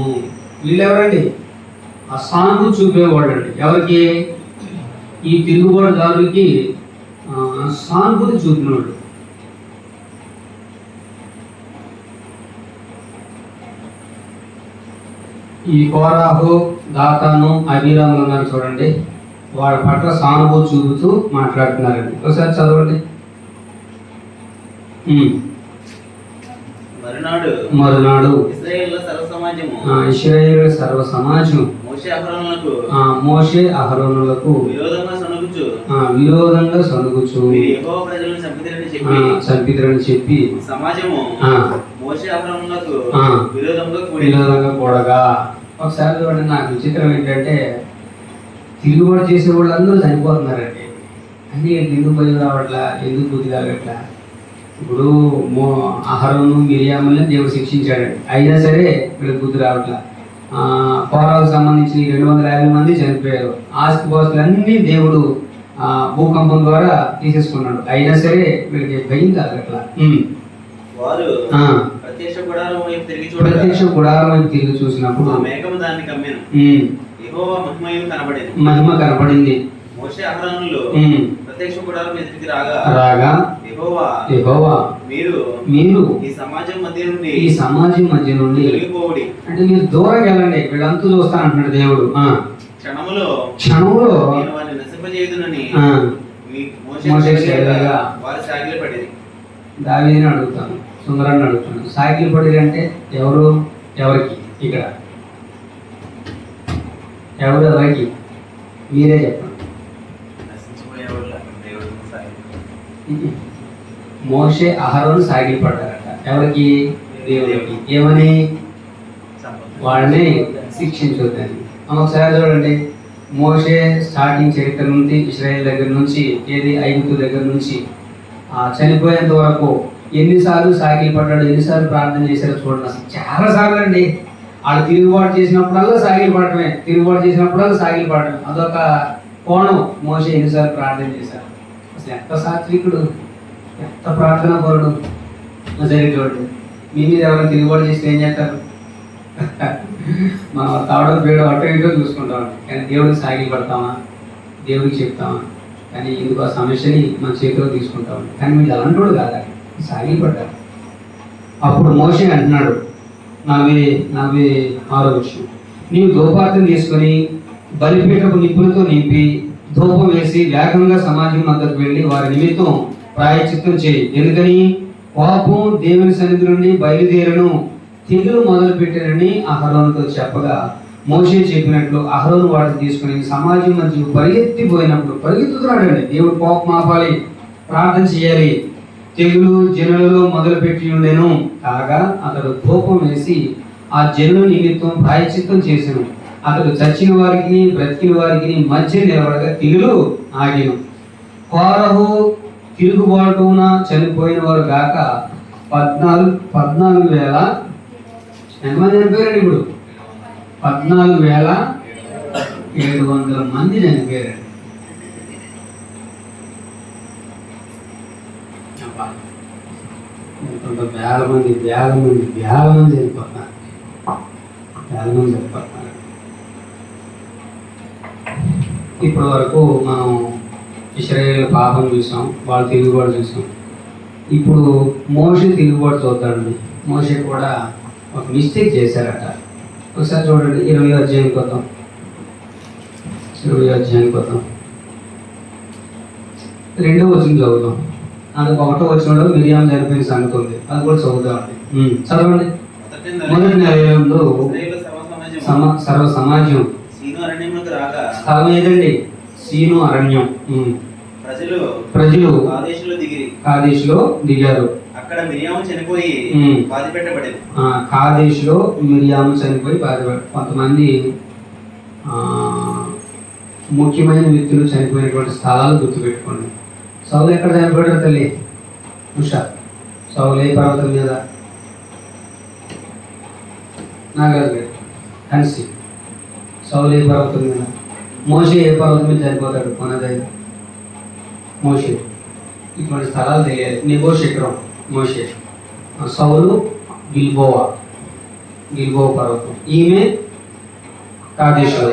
వీళ్ళెవరండి? అసానుభూతి చూపేవాళ్ళండి. ఎవరికి? ఈ తిరుగుబాటుదారులకి సానుభూతి చూపినవాడు. ఈ కోరాహు, దాతాను, అబీరాములు ఉన్నారు చూడండి, వాళ్ళ పట్ల సానుభూతి చూపుతూ మాట్లాడుతున్నారండి. ఒకసారి చదవండి. మరునాడు ఇశ్రాయేలు సర్వ సమాజం మోషే అహరోనులకు విరోధంగా సణుగుచు చంపితురని చెప్పి విరోధంగా కూడగా. ఒకసారి చూడండి, నాకు విచిత్రం ఏంటంటే తిరుగుబాటు చేసే వాళ్ళందరూ చనిపోతున్నారండి. అంటే ఎందుకు భయం రావట్లా, ఎందుకు బుద్ధి కాగట్లా? ఇప్పుడు అహరోను మిరియాములని దేవుడు శిక్షించాడండి, అయినా సరే వీళ్ళకి బుద్ధి రావట్లా. కోరాకు సంబంధించి 250 మంది చనిపోయారు. ఆస్తిపాస్తులన్నీ దేవుడు భూకంపం ద్వారా తీసేసుకున్నాడు, అయినా సరే వీళ్ళకి భయం కాగట్లా. వారు ప్రత్యక్ష గుడారం వైపు తిరిగి చూసినప్పుడు మేఘము దాన్ని కమ్మెను, యెహోవా మహిమ కనపడింది. మోషే అహరోనులు ప్రత్యక్ష గుడారం ఎదుటికి రాగా యెహోవా మీరు ఈ సమాజం మధ్య నుండి వెళ్ళిపోవుడి, అంటే మీరు దూరం వెళ్ళండి, వీళ్ళంతా చూస్తా అంటున్నాడు దేవుడు. క్షణములో నేను వారిని నశింపజేయుదునని మోషే చెప్పగా వారు సాగిలపడిరి. దావీదుని అడుగుతాను, సుందరాన్ని అడుగుతాను, సాగిలు పడిరి అంటే ఎవరికి? ఇక్కడ ఎవరికి? మీరే చెప్పండి. మోషే అహరోను సాగిలు పడ్డారట. ఎవరికి? దేవుడికి. ఏమని? వాళ్ళని శిక్షించొద్దని. ఒకసారి చూడండి, మోషే స్టార్టింగ్ చరిత్ర నుండి ఇశ్రాయేల్ దగ్గర నుంచి, ఏది ఐగుప్తు దగ్గర నుంచి చనిపోయేంత వరకు ఎన్నిసార్లు సాగిలు పడ్డాడు, ఎన్నిసార్లు ప్రార్థన చేశారో చూడండి. అసలు చాలా సార్లు అండి. వాళ్ళు తిరుగుబాటు చేసినప్పుడల్లా సాగిలు పడటమే, తిరుగుబాటు చేసినప్పుడల్లా సాగిలు పడటం, అదొక కోణం. మోషే ఎన్నిసార్లు ప్రార్థన చేశారు, అసలు ఎంత సాత్వికుడు, ఎంత ప్రార్థన పరుడు. జరిగేవాడు మీ మీద ఎవరైనా తిరుగుబాటు చేస్తే ఏం చేస్తారు? మనం తావడం పేడు అటు ఇటో చూసుకుంటాం, కానీ దేవుడికి సాగిలు పడతామా, దేవుడికి చెప్తామా? కానీ ఇందుకు ఆ సమస్యని మన చేతిలో తీసుకుంటాం. కానీ మీరు అలాంటి కాదా, సాగిలు పడ్డారు. అప్పుడు మోషే అంటున్నాడు, 46వ విషయం, నీవు ధూపార్తం తీసుకొని బలిపీఠపు నిప్పులతో నింపి ధూపం వేసి వేగంగా సమాజం మద్దతు వెళ్ళి వారి నిమిత్తం ప్రాయశ్చిత్తం చేయి. ఎందుకని? కోపం దేవుని సన్నిధి నుండి బయలుదేరను, తెగులు మొదలు పెట్టారని అహరోనుతో చెప్పగా మోషే చెప్పినట్లు అహరోను వాటిని తీసుకుని సమాజం మధ్య పరిగెత్తుతున్నాడండి. దేవుడు కోపం ఆపాలి, ప్రార్థన చేయాలి. తెగులు జనులలో మొదలుపెట్టి ఉండెను. కాగా అతడు ధూపం వేసి ఆ జనుల నిమిత్తం ప్రాయశ్చిత్తం చేసెను. అతడు చచ్చిన వారికి బ్రతికిన వారికి మధ్య నిలబడగా తెగులు ఆగెను. కోరహు తిరుగుబాటున చనిపోయిన వారు గాక 14,000 ఎంతమంది చనిపోయారండి? ఇప్పుడు 14,700 మంది చనిపోయారండి. వేల మంది చనిపోతున్నారు, ఇప్పటి వరకు మనం ఇశ్రాయేలు పాపం చూసాం, వాళ్ళు తిరుగుబాటు చూసాం. ఇప్పుడు మోషే తిరుగుబాటు చూద్దామండి. మోషే కూడా ఒక మిస్టేక్ చేశారట. ఒకసారి చూడండి, 20వ అధ్యాయానికి వద్దాం. 2వ వచనం చదువుతాం. అందుకు 1వ వచనంలో మిరియాము చనిపోయిన సంగతి ఉంది, అది కూడా చదువుతామండి. చదవండి. మొదటి నెలలో సర్వ సమాజం స్థలం ఏదండి? సీను అరణ్యం. ప్రజలు కాదేశులో దిగారు. అక్కడ మిరియాము చనిపోయి బాధ పెట్టబడింది. కాదేశులో మిరియాము చనిపోయి కొంతమంది ముఖ్యమైన వ్యక్తులు చనిపోయినటువంటి స్థలాలు గుర్తుపెట్టుకోండి. సౌలు ఎక్కడ చనిపోయాడు తల్లి? ఉషా. సౌలు ఏ పర్వతం మీద? నాగరాజు హన్సి. సౌలు ఏ పర్వతం మీద? మోషే ఏ పర్వతం మీద చనిపోతాడు? కొనదైన మోషే. ఇటువంటి స్థలాలు తెలియాలి. నెబో శిఖరం మోషే. సౌలు గిల్బోవా పర్వతం, ఈమె కాదేశులో.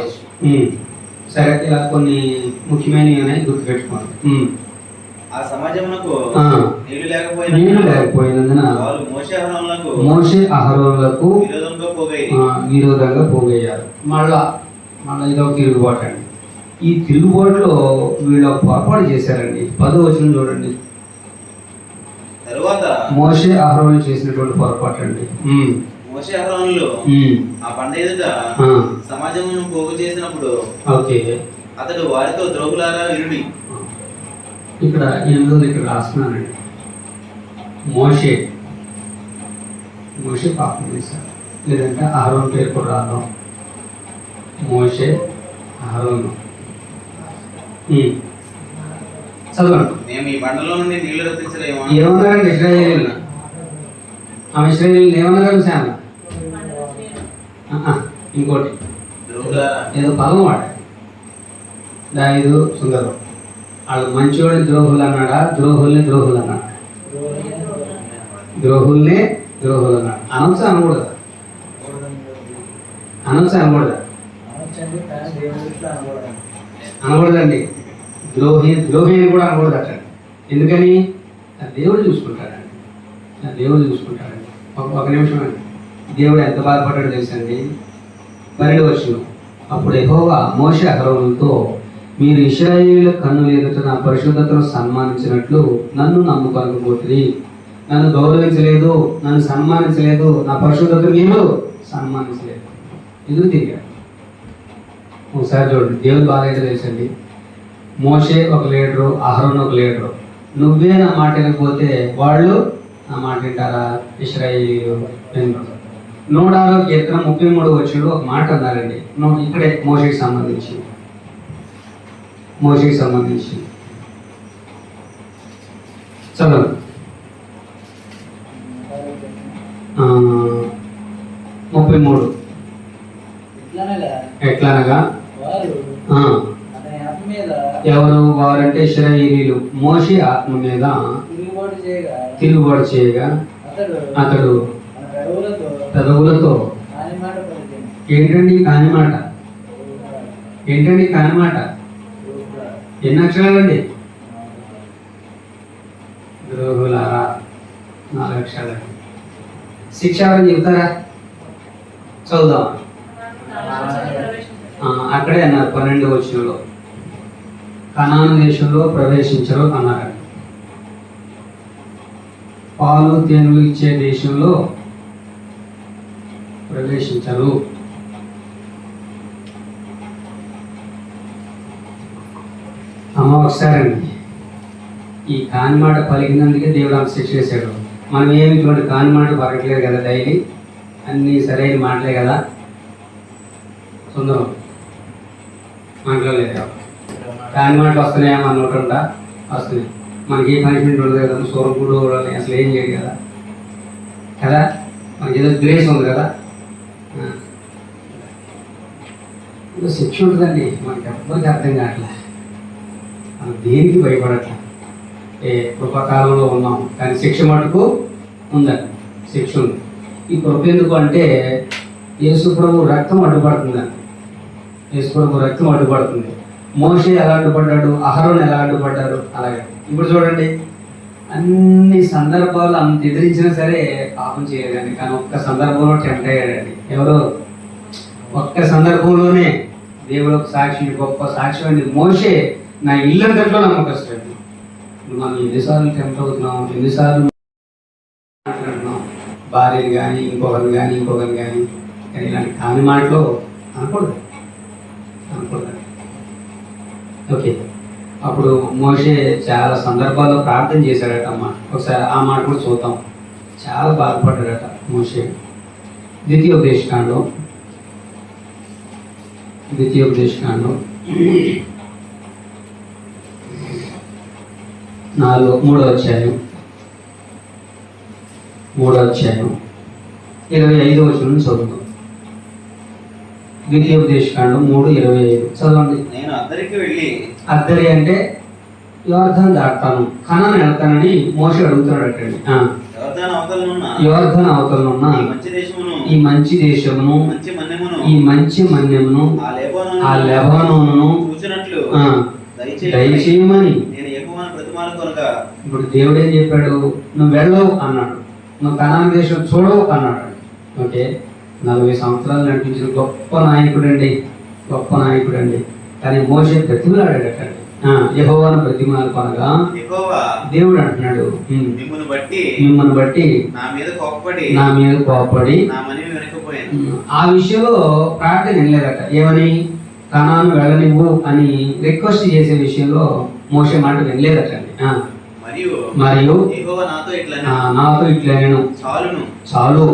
సరే, ఇలా కొన్ని ముఖ్యమైనవి ఉన్నాయి, గుర్తుపెట్టుకోండి. ఆ సమాజమునకు నీళ్లు లేకపోయినందున మోషే అహరోనులకు విరోధంగా పోగయ్యారు. మళ్ళా ఇదొక తిరుగుబాటు అండి. ఈ తిరుగుబాటులో వీళ్ళు పొరపాటు చేశారండి. 10వ వచనం చూడండి. తరువాత మోషే అహరోను చేసినటువంటి పొరపాటు అండి. మోషే అహరోనులు ఆ పంట ఎదుట సమాజమును పోగు చేసినప్పుడు అతడు వారితో ద్రోహులారా వినుడి. ఇక్కడ 8వ ఇక్కడ రాస్తున్నానండి. మోషే పాపం చేశారు, లేదంటే అహరోను పేరు కూడా రాద్దాం. మోషే అహరోను చదవండి. మేము ఈ బండలో నుండి నీళ్లు రప్పించలేమా? ఏమన్నారండి ఇశ్రాయేలీయులు? ఆ ఇశ్రాయేలీయులు ఏమన్నారు శామ? ఇంకోటి ద్రోహులారా, ఏదో పదం వాడు దావీదు సుందరం వాళ్ళు మంచివాడిని ద్రోహులు అన్నాడా, ద్రోహుల్ని ద్రోహులు అన్నాడా? ద్రోహుల్నే ద్రోహులు అన్నాడు. అనవస అనకూడదా? అనవస అనకూడదా? అనకూడదండి. ద్రోహి అని కూడా అనకూడదు అట్లా. ఎందుకని? ఆ దేవుడు చూసుకుంటాడండి. ఆ దేవుడు చూసుకుంటాడండి. ఒక నిమిషం అండి. దేవుడు ఎంత బాధపడ్డాడో తెలుసండి. 12వ వచనం. అప్పుడు యెహోవా మోషే అహరోనులతో, మీరు ఇశ్రాయేలీయుల కన్నుల ఎదుట నా పరిశుద్ధతను సన్మానించినట్లు నన్ను నమ్ముకొనకపోతుంది, నన్ను గౌరవించలేదు, నన్ను సన్మానించలేదు, నా పరిశుద్ధతను మీరు సన్మానించలేదు. ఎదురు తిరిగాడు. ఒకసారి చూడండి, దేవుడు బాగా అయితే తెలుసండి. మోషే ఒక లీడరు, అహరోను ఒక లీడరు. నువ్వే నా మాట వినకపోతే వాళ్ళు నా మాట వింటారా? ఇశ్రాయేలీయులు వినరు. 106వ కీర్తన 33వ వచనంలో ఒక మాట అన్నారండి. ఇక్కడే మోషేకి సంబంధించి చదవండి. 33. ఎట్లనగా ఎవరు వారంటే ఇశ్రాయేలీయులు మోషే ఆత్మ మీద తిరుగుబాటు చేయగా అతడు పెదవులతో ఏంటండి కాని మాట? ఏంటండి కాని మాట? ఎన్ని అక్షరాలండి? ద్రోహులారా 4 అక్షరాలండి. శిక్ష ఎవరని చెప్తారా? చదువుదాం. అక్కడే అన్నారు 12వ వచనంలో, కనాను దేశంలో ప్రవేశించరు అన్నారండి. పాలు తేనెలు ఇచ్చే దేశంలో ప్రవేశించరు. ఒకసారండి ఈ కాని మాట పలికినందుకే దేవుడు అంత శిక్ష చేశాడు. మనం ఏమి ఇటువంటి కాని మాట పలకట్లేదు కదా, డైలీ అన్నీ సరైన మాటలే కదా. సుందరం మాట్లాడలేదు. కాని మాటలు వస్తున్నాయా మన నోటంట? వస్తున్నాయి. మనకి ఏ పనిష్మెంట్ ఉండదు కదా, సూరకుడు అసలు ఏం చేయడు కదా కదా మనకి ఏదో గ్రేస్ ఉంది కదా. శిక్ష ఉంటుందండి, మనకి ఎవ్వరికి అర్థం కావట్లే. మనం దేనికి భయపడట్లే. కృపకాలంలో ఉన్నాం కానీ శిక్ష మటుకు ఉందండి. శిక్ష ఉంది. ఈ కృప ఎందుకు అంటే యేసు ప్రభు రక్తం అడ్డుపడుతుందండి. యేసు ప్రభు రక్తం అడ్డుపడుతుంది. మోషే ఎలా అడ్డుపడ్డాడు, అహరోను ఎలా అడ్డుపడ్డారు, అలాగే ఇప్పుడు చూడండి. అన్ని సందర్భాలు అంత ఎదిరించినా సరే పాపం చేయలేదండి. కానీ ఒక్క సందర్భంలో టెంప్ట్ అయ్యాడండి. ఎవరో ఒక్క సందర్భంలోనే దేవుడు ఒక సాక్షి, గొప్ప సాక్షి అండి. మోషే నా ఇల్లంతట్లో నమ్మకస్తాడు. మనం ఎన్నిసార్లు టెంప్ట్ అవుతున్నాం, ఎన్నిసార్లు మాట్లాడుతున్నాం, భార్యని కానీ ఇంకొకరిని కానీ కానీ ఇలాంటి కాని మాటలో అనకూడదు. ఓకే, అప్పుడు మోషే చాలా సందర్భాల్లో ప్రార్థన చేశాడట అమ్మ. ఒకసారి ఆ మాట కూడా చూద్దాం. చాలా బాధపడ్డాడట మోషే. ద్వితీయోపదేశకాండం 3వ అధ్యాయం 25వ వచనం చదువుతాం. ద్వితీయోపదేశకాండం 3:25 చదవండి. నేను అద్దరి అంటే యోర్దాను దాటుతాను, కనాను వెళ్తానని మోషే అడుగుతాడటండి. యోర్దాను అవతలనున్న ఈ మంచి దేశమును, ఈ మంచి మన్యమును, ఆ లెబానోనును దయచేయమని. ఇప్పుడు దేవుడు ఏం చెప్పాడు? నువ్వు వెళ్ళవు అన్నాడు, నువ్వు కనాను దేశం చూడవు అన్నాడు. ఓకే, 40 సంవత్సరాలు నడిపించిన గొప్ప నాయకుడు అండి. కానీ మోషే బ్రతిమలాడాడటండి. యెహోవాను బ్రతిమాలుకొనగా దేవుడు అంటున్నాడు, మిమ్మల్ని బట్టి నా మీద కోపపడి ఆ విషయంలో ప్రార్థన వినలేదట. ఏమని? కనాను వెళ్ళనివ్వు అని రిక్వెస్ట్ చేసే విషయంలో మోషే మాట వినలేదటండి. మరియు నాతో ఇట్లా నేను చాలు,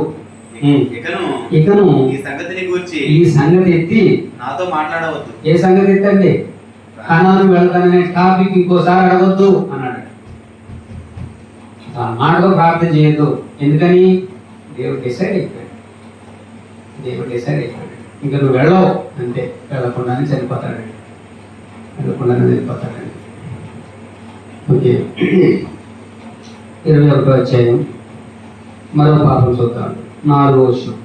ఇకను ఈ సంగతి ఎత్తి. నాతో మాట్లాడవద్దు. ఏ సంగతి ఎత్తండి? కనాను వెళ్తాననే టాపిక్ ఇంకోసారి అడగొద్దు అన్నాడు. ఆ మాటతో ప్రార్థన చేయొద్దు. ఎందుకని? దేవుడు డిసైడ్ అయిపోయాడు. దేవుడు డిసైడ్ అయిపోయాడు. ఇంకా నువ్వు వెళ్ళవు అంతే. వెళ్ళకుండానే చనిపోతాడండి. వెళ్ళకుండానే చనిపోతాడండి. ఓకే, 21వ అధ్యాయం మరో పాపం చూద్దాం. 4వ వచనం.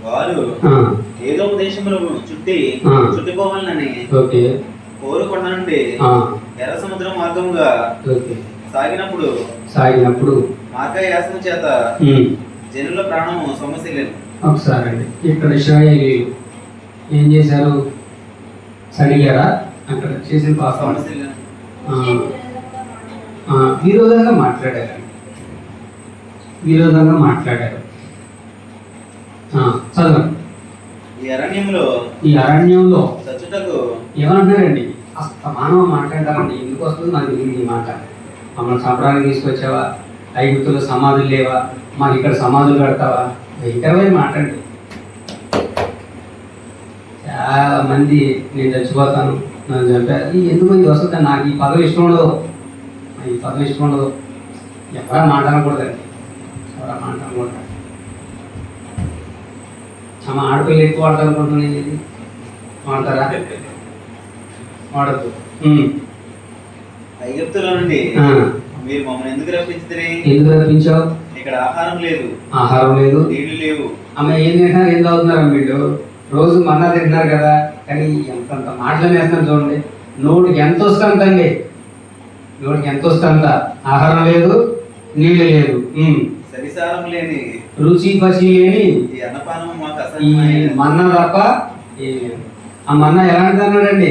వారు ఏదో దేశంలో చుట్టుకోవాలని కోరుకొండ నుండి ఎర్ర సముద్రం మార్గముగా సాగినప్పుడు మార్గయాసము చేత జనుల ప్రాణము సమస్య లేదు. ఒకసారి అండి, ఇక్కడ ఇశ్రాయేలీయులు ఏం చేశారు? సడిగారా? అక్కడ చేసిన పాపం విరోధంగా మాట్లాడారు. విరోధంగా మాట్లాడారు. చదవండి. ఈ అరణ్యంలో చచ్చుటకు ఏమన్నారండి? మానవ మాట్లాడతారండి. ఎందుకు వస్తుంది నాకు తెలియదు ఈ మాట. మమ్మల్ని చంపడానికి తీసుకొచ్చావా? ఐగుప్తులో సమాధులు లేవా? మాకు ఇక్కడ సమాధులు కడతావా? భయంకరమైన మాట్లాడండి. చాలా మంది నేను చచ్చిపోతాను, నన్ను చంపారు, ఎందుకు ఇది వస్తుంది? నాకు ఈ పదవి ఇష్టం ఉండదు, ఈ పదవి ఇష్టం ఉండదు. ఎవరా మాట్లాడకూడదండి, ఎవరా మాట్లాడకూడదు. అమ్మ ఆడపిల్లలు ఎక్కువ వాడతారు అనుకుంటున్నాను. ఇది వాడతారా? వాడద్దు. ఐగుప్తులో నుండి మీరు మమ్మల్ని ఎందుకు రప్పించారు? ఎందుకు రప్పించావు? ఇక్కడ ఆహారం లేదు, ఆహారం లేదు, నీళ్లు లేవు. అమ్మ ఏం తింటున్నారు, ఏం తాగుతున్నారు? వీళ్ళు రోజు మన్నా తింటున్నారు కదా, కానీ ఎంతంత మాటలు వేస్తున్నారు చూడండి. నోటికి ఎంత వస్తుందండి, నోటికి ఎంత వస్తుందంత. ఆహారం లేదు, నీళ్లు లేదు, సరిసారం లేని, రుచి పసి లేని ఈ మన్నా తప్ప. ఆ మన్నా ఎలాంటిది అన్నాడండి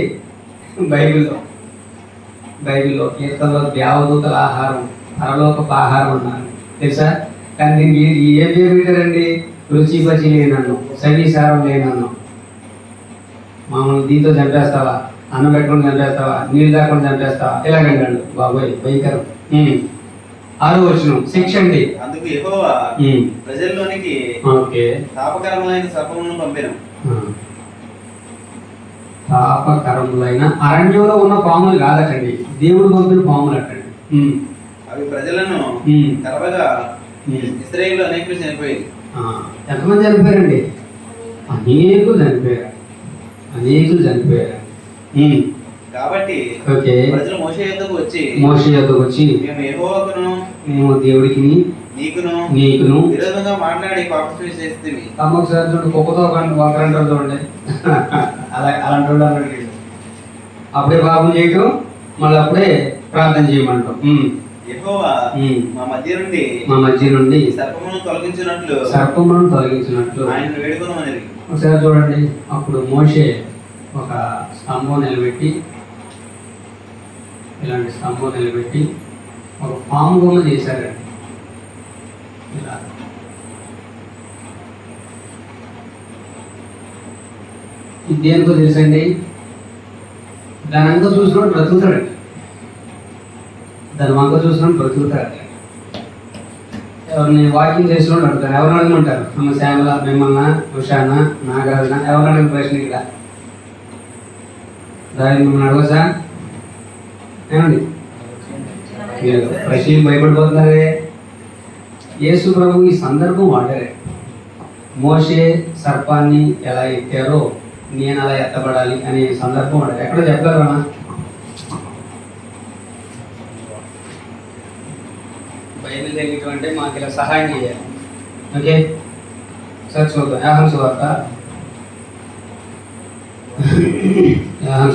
బైబిల్లో కీర్తనలో దేవదూతల ఆహారం, పరలోకపు ఆహారం అన్నారు తెలుసా. కానీ దీనికి ఏం చేయబెట్టారండి? రుచి పచి లేనన్ను, సవిసారం లేనన్ను. మామూలు దీంతో చంపేస్తావా? అన్నం పెట్టుకుని చంపేస్తావా? నీళ్ళు దాకుండా చంపేస్తావా? ఇలాగంటాడు. బాబోయ్ భయంకరం. 6వ వచనం శిక్ష అండి. అందుకు యెహోవా ప్రజల్లోనికి తాపకరములైన సర్పములను పంపెను. తాపకరములైన అరణ్యంలో ఉన్న పాములు కాదటండి, దేవుడు పంపిన పాములు అటండి. అవి ప్రజలను కరవగా ఇశ్రాయేలు అనేకులు చనిపోయారు. ఎంతమంది చనిపోయారండి? అనేకులు చనిపోయారు, అనేకులు చనిపోయారు. కాబట్టి ప్రజలు మోషే యొద్దకు వచ్చి మేము యెహోవాకును, మేము దేవుడికి, నీకును విరోధంగా మాట్లాడి పాపం చేస్తేవి. ఒకసారి చూడండి, కుక్కతో ఒకరంటారు చూడండి. అలాంటి వాళ్ళు అన్నాడు. అప్పుడే పాపం చేయటం, మళ్ళీ అప్పుడే ప్రార్థన చేయమంటాం. యెహోవా మా మధ్య నుండి సర్పమును తొలగించినట్లు ఆయన వేడుకొనమని. ఒకసారి చూడండి, అప్పుడు మోషే ఒక స్తంభం నిలబెట్టి, ఇలాంటి స్తంభం నిలబెట్టి ఒక పాము బొమ్మ చేశారండి. ఇలా ఇది దేనికో తెలుసండి? దాని అంతా చూసినప్పుడు బ్రతుకుతాడండి, దాని వంక చూసినప్పుడు బ్రతుకుతాడు. ఎవరిని వాకింగ్ చేసినప్పుడు అడుగుతారు. ఎవరిని అడగమంటారు? అమ్మ శ్యామల, మిమ్మల్ని, ఉషానా, నాగార్జున, ఎవరిని అడిగిన ప్రశ్న ఇక్కడ? దాన్ని మిమ్మల్ని అడగసా? ఏమండి మీరు ప్రశ్నలు భయపడిపోతున్నారే. యేసు ప్రభు ఈ సందర్భం వాడారే. మోషే సర్పాన్ని ఎలా ఎత్తారో నేను అలా ఎత్తబడాలి అనే సందర్భం వాడారు. ఎక్కడ చెప్పగలరా? బైబిల్ తెలియటం అంటే మాకు ఇలా సహాయం చేయాలి. ఓకే సార్ చూద్దాం. యోహాను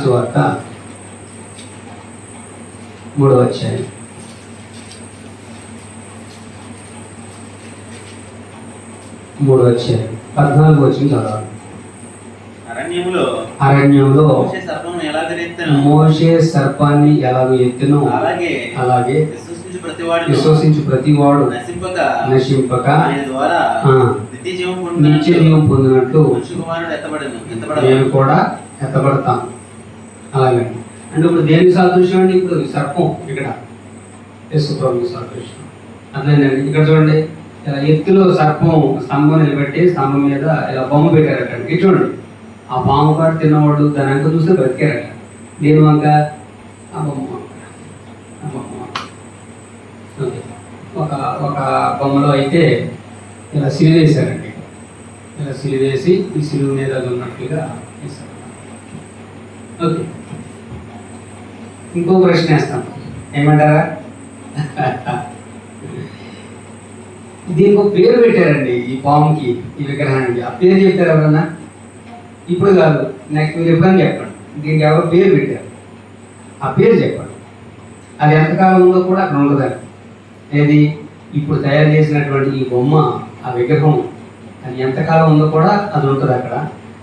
సువార్త 3వ అధ్యాయం 14వ వచనం చదవాలి. అరణ్యంలో మోషే సర్పాన్ని ఎలాగ ఎత్తునో అలాగే విశ్వసించు ప్రతివాడు నశింపక నిత్య జీవం పొందినట్లు నేను కూడా ఎత్తబడతాను. అలాగే అంటే ఇప్పుడు దేనికి సాదృశ్యం అండి? ఇప్పుడు సర్పం ఇక్కడ యేసు ప్రభువుకి సాదృశ్యం. అట్లేనండి. ఇక్కడ చూడండి, ఇలా ఎత్తులో సర్పం స్తంభం నిలబెట్టి స్తంభం మీద ఇలా బొమ్మ పెట్టారటండి. ఇది చూడండి, ఆ పాము కాటు తిన్నవాడు దాని అంక చూస్తే బ్రతికారట. నేను వంక ఓకే. ఒక ఒక బొమ్మలో అయితే ఇలా సిలివేశారండి. ఇలా సిలివేసి ఈ సిలువు మీద అది ఉన్నట్లుగా వేశారు. ఓకే, ఇంకో ప్రశ్న వేస్తాం, ఏమంటారా? దీనికి ఒక పేరు పెట్టారండి ఈ పాముకి, ఈ విగ్రహానికి. ఆ పేరు చెప్తారు ఎవరన్నా? ఇప్పుడు కాదు, నెక్స్ట్ మీరు ఎప్పుడైనా చెప్పండి. దీనికి ఎవరు పేరు పెట్టారు, ఆ పేరు చెప్పండి. అది ఎంతకాలం ఉందో కూడా అక్కడ ఉండదండి. ఏది ఇప్పుడు తయారు చేసినటువంటి ఈ బొమ్మ, ఆ విగ్రహం, అది ఎంతకాలం ఉందో కూడా అది ఉంటుంది అక్కడ.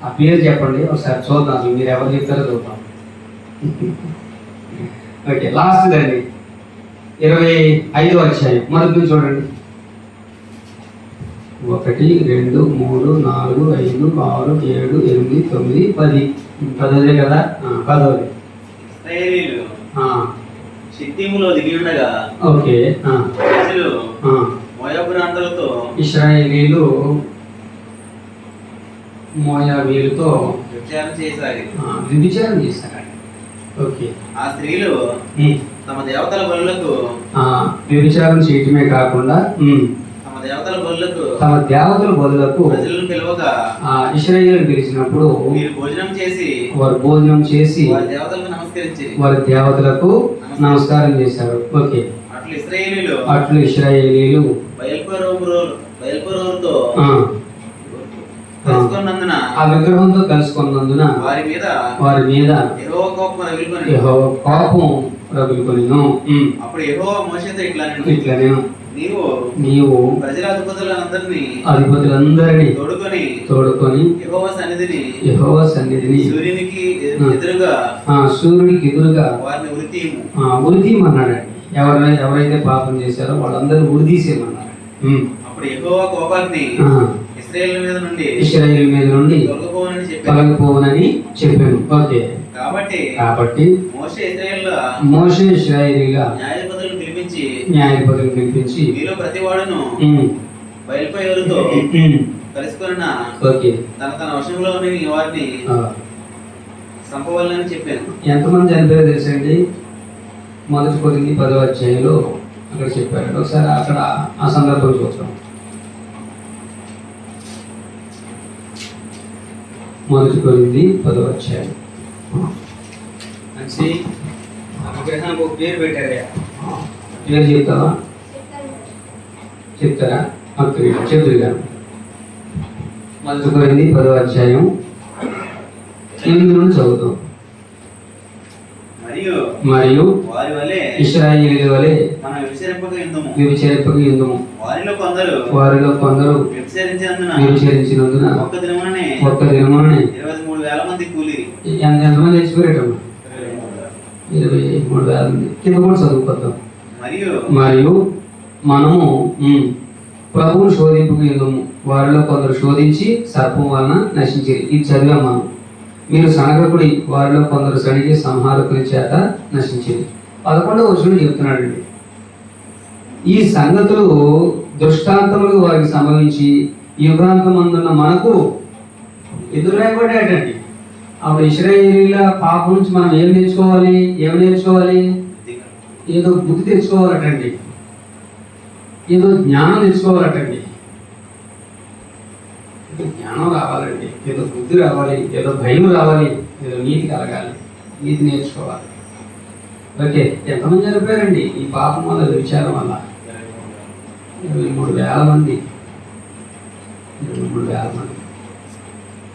ఆ పేరు చెప్పండి ఒకసారి చూద్దాం, అసలు మీరు ఎవరు చెప్తారో చూద్దాం. ఓకే, లాస్ట్ దండి 25వ అధ్యాయం మొదటి నుంచి చూడండి. 1 2 3 4 5 6 7 8 9 10. 10దే కదా? 10ది. షిత్తీములో దిగి ఉండగా ఓకే, ప్రజలు మోయాబు ప్రాంతాలతో ఇశ్రాయేలీలు మోయాబీలతో వ్యభిచారం చేశారు. ఓకే, ఆ స్త్రీలు తమ దేవతల బలులకు వ్యభిచారం చేయటమే కాకుండా తమ దేవతల బలులకు ప్రజలను పిలవక ఇశ్రాయేలు పిలిచినప్పుడు వారు భోజనం చేసి వారి దేవతలకు నమస్కారం చేశారు. ఓకే, అట్లు ఇశ్రాయేలీలు ఆ విగ్రహంతో కలుసుకున్నందున వారి మీద యెహోవా కోపం రగులుకొనెను. అప్పుడు యెహోవా మోషేతో ఇట్లనే నీవు అధిపతులందరినీ తోడుకొని యెహోవా సన్నిధిని సూర్యుడికి ఎదురుగా ఉరితీయమన్నాడండి. ఎవరైతే పాపం చేశారో వాళ్ళందరూ ఉరితీసేయమన్నారు. అప్పుడు యెహోవా కోపాగ్ని ఇశ్రాయేలు మీద నుండి తొలగిపోవునని చెప్పాను. ఓకే, కాబట్టి మోషే ఇశ్రాయేలీగా న్యాయాధిపతులను పిలిపించి ప్రతివాడును బయలుపోయేవారితో కలుసుకున్న తన వశంలో వారిని సంపవాలని చెప్పాను. ఎంతమంది చనిపోయారో తెలుసండి? 1 కొరింథీ 10వ అధ్యాయంలో అక్కడ చెప్పారు. ఒకసారి అక్కడ ఆ సందర్భం చూస్తాం. 1 కొరింథీ 10వ అధ్యాయం. మంచి విగ్రహానికి ఒక పేరు పెట్టారా? పేరు చెప్తావా? చెప్తారా? చెప్తారు కదా. 1 కొరింథీ 10వ అధ్యాయం 8 నుండి చదువుతాం. మరియు ఇశ్రాయేలీయుల వలె వ్యభిచరింపక యుందుము. వారిలో కొందరు వ్యభిచరించినందున ఒక్క దినముననే 23,000 మంది కూలిరి. ఎంతమంది చచ్చిపోయారమ్మా? 23,000 మంది. కింద కూడా చదువుకోద్దాం. మరియు మనము ప్రభువును శోధింపక యుందుము. వారిలో కొందరు శోధించి సర్పం వలన నశించి. ఇది చదివాం మనం. మీరు సనగకుడి, వారిలో కొందరు సణిగి సంహారకుని చేత నశించింది. 11వ వచనం చెప్తున్నాడండి. ఈ సంగతులు దృష్టాంతములు వారికి సంభవించి యుగాంతమందున్న మనకు ఎదురైపడ్డాడండి. అప్పుడు ఇశ్రాయేలీల పాపం నుంచి మనం ఏం నేర్చుకోవాలి? ఏదో బుద్ధి తెచ్చుకోవాలటండి, ఏదో జ్ఞానం తెచ్చుకోవాలటండి. జ్ఞానం రావాలండి, ఏదో బుద్ధి రావాలి, ఏదో భయం రావాలి, ఏదో నీతి కలగాలి, నీతి నేర్చుకోవాలి. ఓకే, ఎంతమంది చనిపోయారండి ఈ పాపం వల్ల, విచారం వల్ల? 23,000 మంది. 23,000 మంది.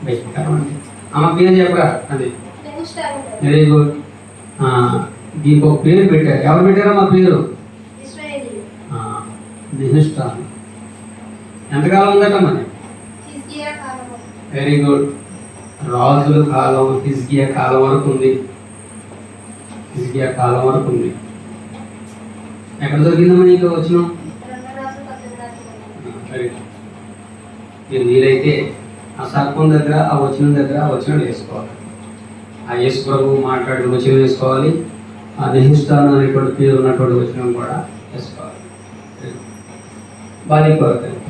భయంకరమండి. ఆమె పేరు చెప్పరా? అది వెరీ గుడ్. దీనికి ఒక పేరు పెట్టారు. ఎవరు పెట్టారో మా పేరు? నిహిష్టాను. ఎంతకాలం ఉందట మరి? Very good. రాజుల కాలం, హిజ్కియా కాలం వరకు ఉంది. ఎక్కడ దొరికిందమ్మా నీకు వచ్చిన? మీరు వీలైతే ఆ సర్పం దగ్గర, ఆ వచనం దగ్గర ఆ వచనం వేసుకోవాలి. ఆ యేసు ప్రభు మాట్లాడిన వచనం వేసుకోవాలి. ఆ నిహిష్టాను అనేటువంటి పేరు ఉన్నటువంటి వచనం కూడా వేసుకోవాలి. బాగా కోరుతాను.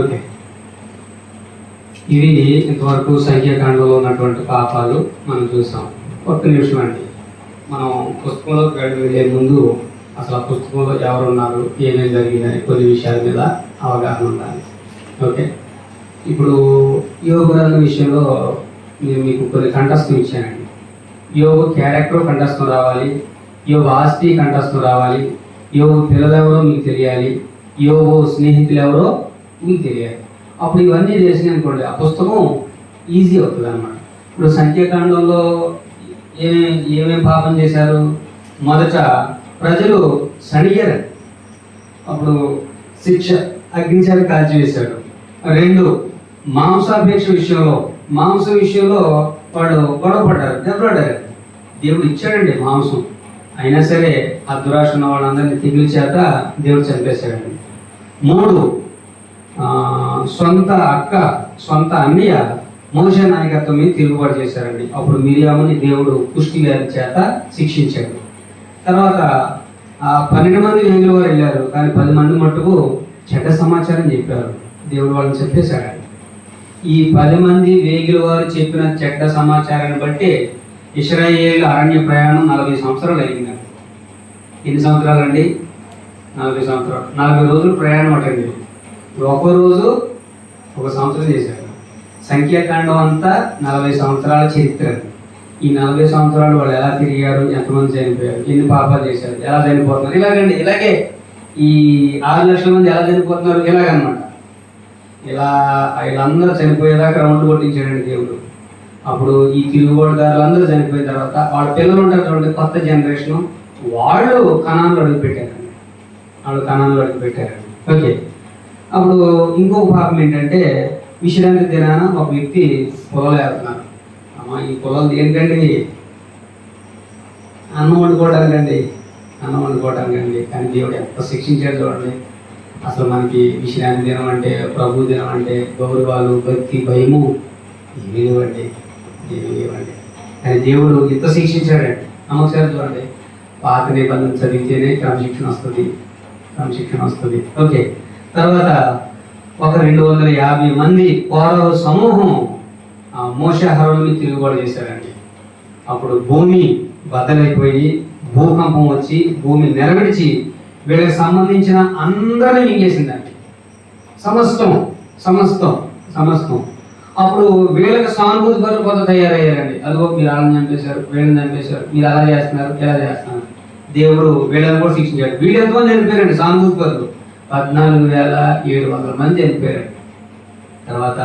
ఓకే, ఇవి ఇంతవరకు సంఖ్యాకాండంలో ఉన్నటువంటి పాపాలు మనం చూసాం. ఒక్క నిమిషం అండి, మనం పుస్తకంలోకి వెళ్ళే ముందు అసలు ఆ పుస్తకంలో ఎవరు ఉన్నారు, ఏమేమి జరిగిందని కొన్ని విషయాల మీద అవగాహన ఉండాలి. ఓకే, ఇప్పుడు యోగ గ్రంథం విషయంలో నేను మీకు కొన్ని కంఠస్థం ఇచ్చానండి. యోగ క్యారెక్టర్ కంఠస్థం రావాలి, యోగ ఆస్తి కంఠస్థం రావాలి, యోగ పిల్లలు ఎవరో మీకు తెలియాలి, యోగ స్నేహితులు ఎవరో మీకు తెలియాలి. అప్పుడు ఇవన్నీ చేసి అనుకోండి ఆ పుస్తకం ఈజీ అవుతుంది అన్నమాట. ఇప్పుడు సంఖ్యాకాండంలో ఏమేమి పాపం చేశారు? మొదట ప్రజలు సణిగారు, అప్పుడు శిక్ష అగ్నిచేత కాల్చివేశాడు. 2, మాంసాపేక్ష మాంసం విషయంలో వాళ్ళు గొడవపడ్డారు, దెబ్బలాడారు. దేవుడు ఇచ్చాడండి మాంసం, అయినా సరే ఆ దురాశ ఉన్న వాళ్ళందరినీ తెగులు చేత దేవుడు చంపేశాడండి. 3, సొంత అన్నయ్య మోషే నాయకత్వం మీద తిరుగుబాటు చేశారండి. అప్పుడు మిరియాముని దేవుడు కుష్టి వ్యాధి చేత శిక్షించాడు. తర్వాత 12 మంది వేగుల వారు వెళ్ళారు, కానీ 10 మంది మట్టుకు చెడ్డ సమాచారం చెప్పారు. దేవుడు వాళ్ళని చెప్పేశాడు. ఈ 10 మంది వేగుల వారు చెప్పిన చెడ్డ సమాచారాన్ని బట్టి ఇశ్రాయేలు అరణ్య ప్రయాణం 40 సంవత్సరాలు అయింది. ఎన్ని సంవత్సరాలు అండి? 40 సంవత్సరాలు. 40 రోజులు ప్రయాణం అటండి. ఒక రోజు ఒక సంవత్సరం చేశారు. సంఖ్యాకాండం అంతా 40 సంవత్సరాల చరిత్ర. ఈ 40 సంవత్సరాలు వాళ్ళు ఎలా తిరిగారు, ఎంతమంది చనిపోయారు, ఎన్ని పాపాలు చేశారు, ఎలా చనిపోతున్నారు, ఇలాగండి. ఇలాగే ఈ 6 లక్షల మంది ఎలా చనిపోతున్నారు, ఇలాగనమాట. వీళ్ళందరూ చనిపోయేదాకా రౌండ్ కొట్టించాడండి దేవుడు. అప్పుడు ఈ తిరుగుబాటుదారులు అందరూ చనిపోయిన తర్వాత వాళ్ళ పిల్లలు ఉంటారు చూడండి, కొత్త జనరేషను, వాళ్ళు కనాన్లో అడుగుపెట్టారండి. ఓకే, అప్పుడు ఇంకొక పాపం ఏంటంటే విశ్రాంతి దినాన ఒక వ్యక్తి పొలాలు వేస్తున్నారు. అమ్మ, ఈ పొలాలు ఏంటండి? అన్నం వండుకోవడానికండి. కానీ దేవుడు ఎంత శిక్షించాడు చూడండి. అసలు మనకి విశ్రాంతి దినం అంటే, ప్రభు దినం అంటే గౌరవాలు, భక్తి, భయము ఏమీ లేవండి. కానీ దేవుడు ఎంత శిక్షించాడండి. నమస్కారం చూడండి, పాత నిబంధన చదివితేనే క్రమశిక్షణ వస్తుంది. ఓకే, తర్వాత ఒక 250 మంది కోరవ సమూహం మోషే అహరోనుని తిరుగుబాటు చేశారండి. అప్పుడు భూమి బద్దలైపోయి భూకంపం వచ్చి భూమి నెరవేర్చి వీళ్ళకి సంబంధించిన అందరినీ మింగేసిందండి. సమస్తం. అప్పుడు వీళ్ళకి సానుభూతి పరులు కొంత తయారయ్యారండి. అదిగో మీరు వాళ్ళని చంపేశారు, వీళ్ళని చంపేశారు, మీరు అలా చేస్తున్నారు, ఎలా చేస్తున్నారు. దేవుడు వీళ్ళని కూడా శిక్షించాడు. వీళ్ళు ఎంతమంది చనిపోయారండి? సానుభూతి పరులు 14,700 మంది చనిపోయారండి. తర్వాత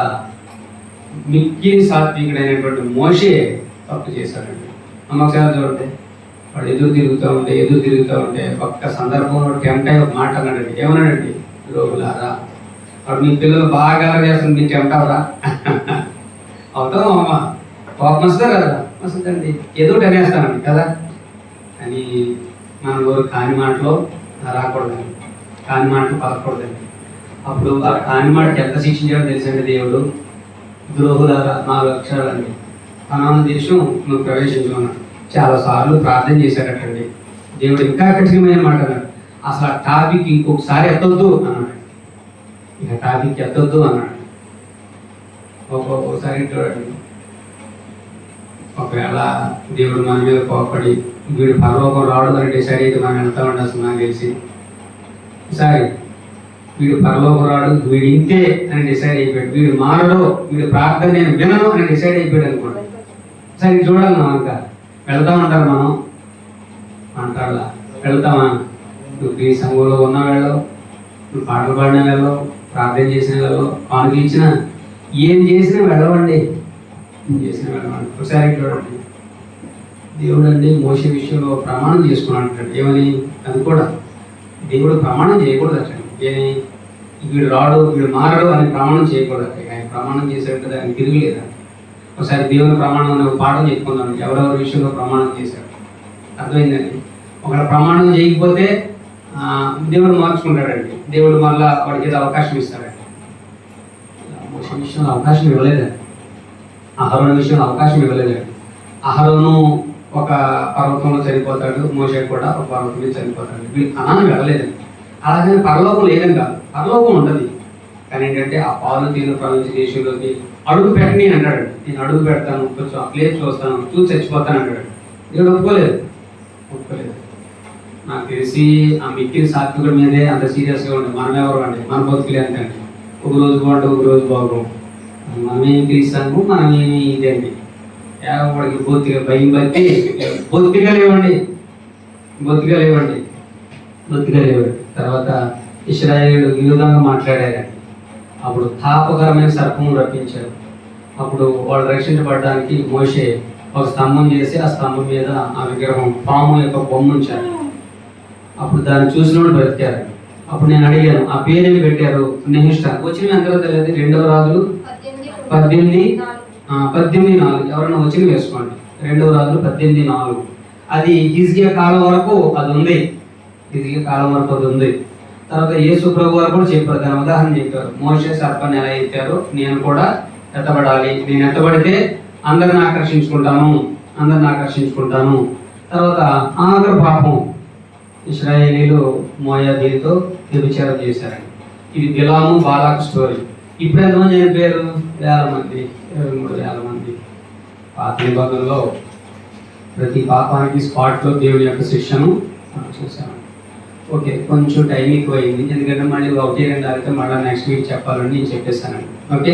మిక్కిలి సాత్వికుడైనటువంటి మోషే తప్పు చేశాడండి. నమ్మకాలు చూడండి, వాడు ఎదురు తిరుగుతూ ఉంటే ఒక్క సందర్భంలో టెంప్ట్ అయ్యి ఒక మాట అన్నాడండి. ఏమన్నాడండి? రోగులారా, వాడు మీ పిల్లలు బాగా చేస్తుంది, మీరు టెంప్ట్ అవరా? అవుతాం అమ్మ, కోపం వస్తుంది కదా, వస్తుందండి, ఏదో అనేస్తానండి కదా. అని మన ఊరు కాని మాటలో రాకూడదండి, కాని మాటలు పలకూడదండి. అప్పుడు ఆ కాని మాటకి ఎంత శిక్షించాడో తెలుసండి దేవుడు. ద్రోహులారా, 4 అక్షరాలు అండి. కనాను దేశం నువ్వు ప్రవేశించుకున్నాడు. చాలాసార్లు ప్రార్థన చేశాడటండి. దేవుడు ఇంకా కఠినమైన మాట అన్నాడు. అసలు ఆ టాపిక్ ఇంకొకసారి ఎత్తొద్దు అన్నాడు. ఒక్కొక్కసారి చూడండి, ఒకవేళ దేవుడు మన మీద కోపడి వీడు పరలోకం రావడం అని డిసైడ్ అయితే మనం వెళ్తామండి. అసలు నాకు తెలిసి ఈసారి వీడు పరలోకం రాడు, వీడు ఇంతే అని డిసైడ్ అయిపోయాడు, వీడు మారడు, వీడు ప్రార్థన నేను వినను అని డిసైడ్ అయిపోయాడు అనుకోండి. సరే చూడాలి, మనం ఇంకా వెళ్తామంటారు. మనం అంటారా? వెళ్తామా? నువ్వు ఈ సంఘంలో ఉన్న వెళ్ళవు, నువ్వు పాటలు పాడిన వెళ్ళవు, ప్రార్థన చేసిన వెళ్ళవు, కానుకలు ఇచ్చిన ఏం చేసినా వెళ్ళవండి. ఒకసారి చూడండి, దేవుడు అండి మోషే విషయంలో ప్రమాణం చేసుకున్నాడు. ఏమని? అది కూడా దేవుడు ప్రమాణం చేయకూడదు అట్టండి. ఏమి? వీడు రాడు, వీడు మారడు అని ప్రమాణం చేయకూడదు. ఆయన ప్రమాణం చేసేటట్టు దానికి తిరుగులేదండి. ఒకసారి దేవుని ప్రమాణం అనే పాఠం చెప్పుకున్నాను. ఎవరెవరి విషయంలో ప్రమాణం చేశాడు అర్థమైందండి. ఒకవేళ ప్రమాణం చేయకపోతే దేవుడు మార్చుకుంటాడండి. దేవుడు మళ్ళా వాడికి ఏదో అవకాశం ఇస్తాడండి. మోషే విషయంలో అవకాశం ఇవ్వలేదండి. అహరోను విషయంలో అవకాశం ఇవ్వలేదండి. అహరోను ఒక పర్వతంలో చనిపోతాడు, మోషే కూడా ఒక పర్వతం మీద చనిపోతాడు. వీళ్ళు కనాను వెళ్ళలేదండి. అలాగే పరలోకం లేదని కాదు, పరలోకం ఉండదు. కానీ ఏంటంటే ఆ పాలు తేనె ప్రపంచ దేశంలోకి అడుగు పెట్టని అంటాడు. నేను అడుగు పెడతాను, కొంచెం ఆ ప్లేస్ చూస్తాను, చూసి చచ్చిపోతాను అంటాడు. దేవుడు ఒప్పుకోలేదు. నాకు తెలిసి ఆ మిక్కిన సాత్వికుడి మీదే అంత సీరియస్గా ఉండే. మనం ఎవరు అండి, మన బతుకులే అంతండి. ఒక రోజు బాగుంటే ఒక రోజు బాగు. మనమేమి క్రీస్తాము, మనమేమి ఇదండి. వాడికి బొత్తిగా భయం బట్టి బొత్తిగా లేవండి. తర్వాత ఇశ్రాయేలు ఈ విధంగా మాట్లాడారండి. అప్పుడు తాపకరమైన సర్పము రప్పించారు. అప్పుడు వాళ్ళు రక్షించబడడానికి మోషే ఒక స్తంభం చేసి ఆ స్తంభం మీద ఆ విగ్రహం పాము యొక్క బొమ్మ ఉంచారు. అప్పుడు దాన్ని చూసిన వాళ్ళు బ్రతికారు. అప్పుడు నేను అడిగాను, ఆ పేరేమి పెట్టారు? నెహిష్ట. వచ్చినవి ఎంతలో తెలియదు. 2వ రాజులు 18:4. ఎవరైనా వచ్చిన వేసుకోండి. 2వ రాజులు 18:4. అది హిజ్కియా కాలం వరకు అది ఉంది. తర్వాత యేసు ప్రభు వారు కూడా చెప్పారు, దాని ఉదాహరణ చెప్పారు. మోషే సర్పాన్ని ఎలా ఎత్తారో నేను కూడా ఎత్తబడాలి. నేను ఎత్తబడితే అందరిని ఆకర్షించుకుంటాను. తర్వాత ఆఖరు పాపం, ఇశ్రాయేలీలు మోయాబీలతో వ్యభిచారం చేశారండి. ఇది బిలాము బాలాకు స్టోరీ. ఇప్పుడు ఎంతమంది చనిపోయారు? 23,000 పాత నిబంధనలో ప్రతి పాపానికి స్పాట్లో దేవుని యొక్క శిక్షను మనం చూసాము. ఓకే, కొంచెం టైం ఎక్కువైంది, ఎందుకంటే మళ్ళీ 1-2 అయితే మళ్ళీ నెక్స్ట్ వీక్ చెప్పాలని నేను చెప్పేస్తానండి. ఓకే.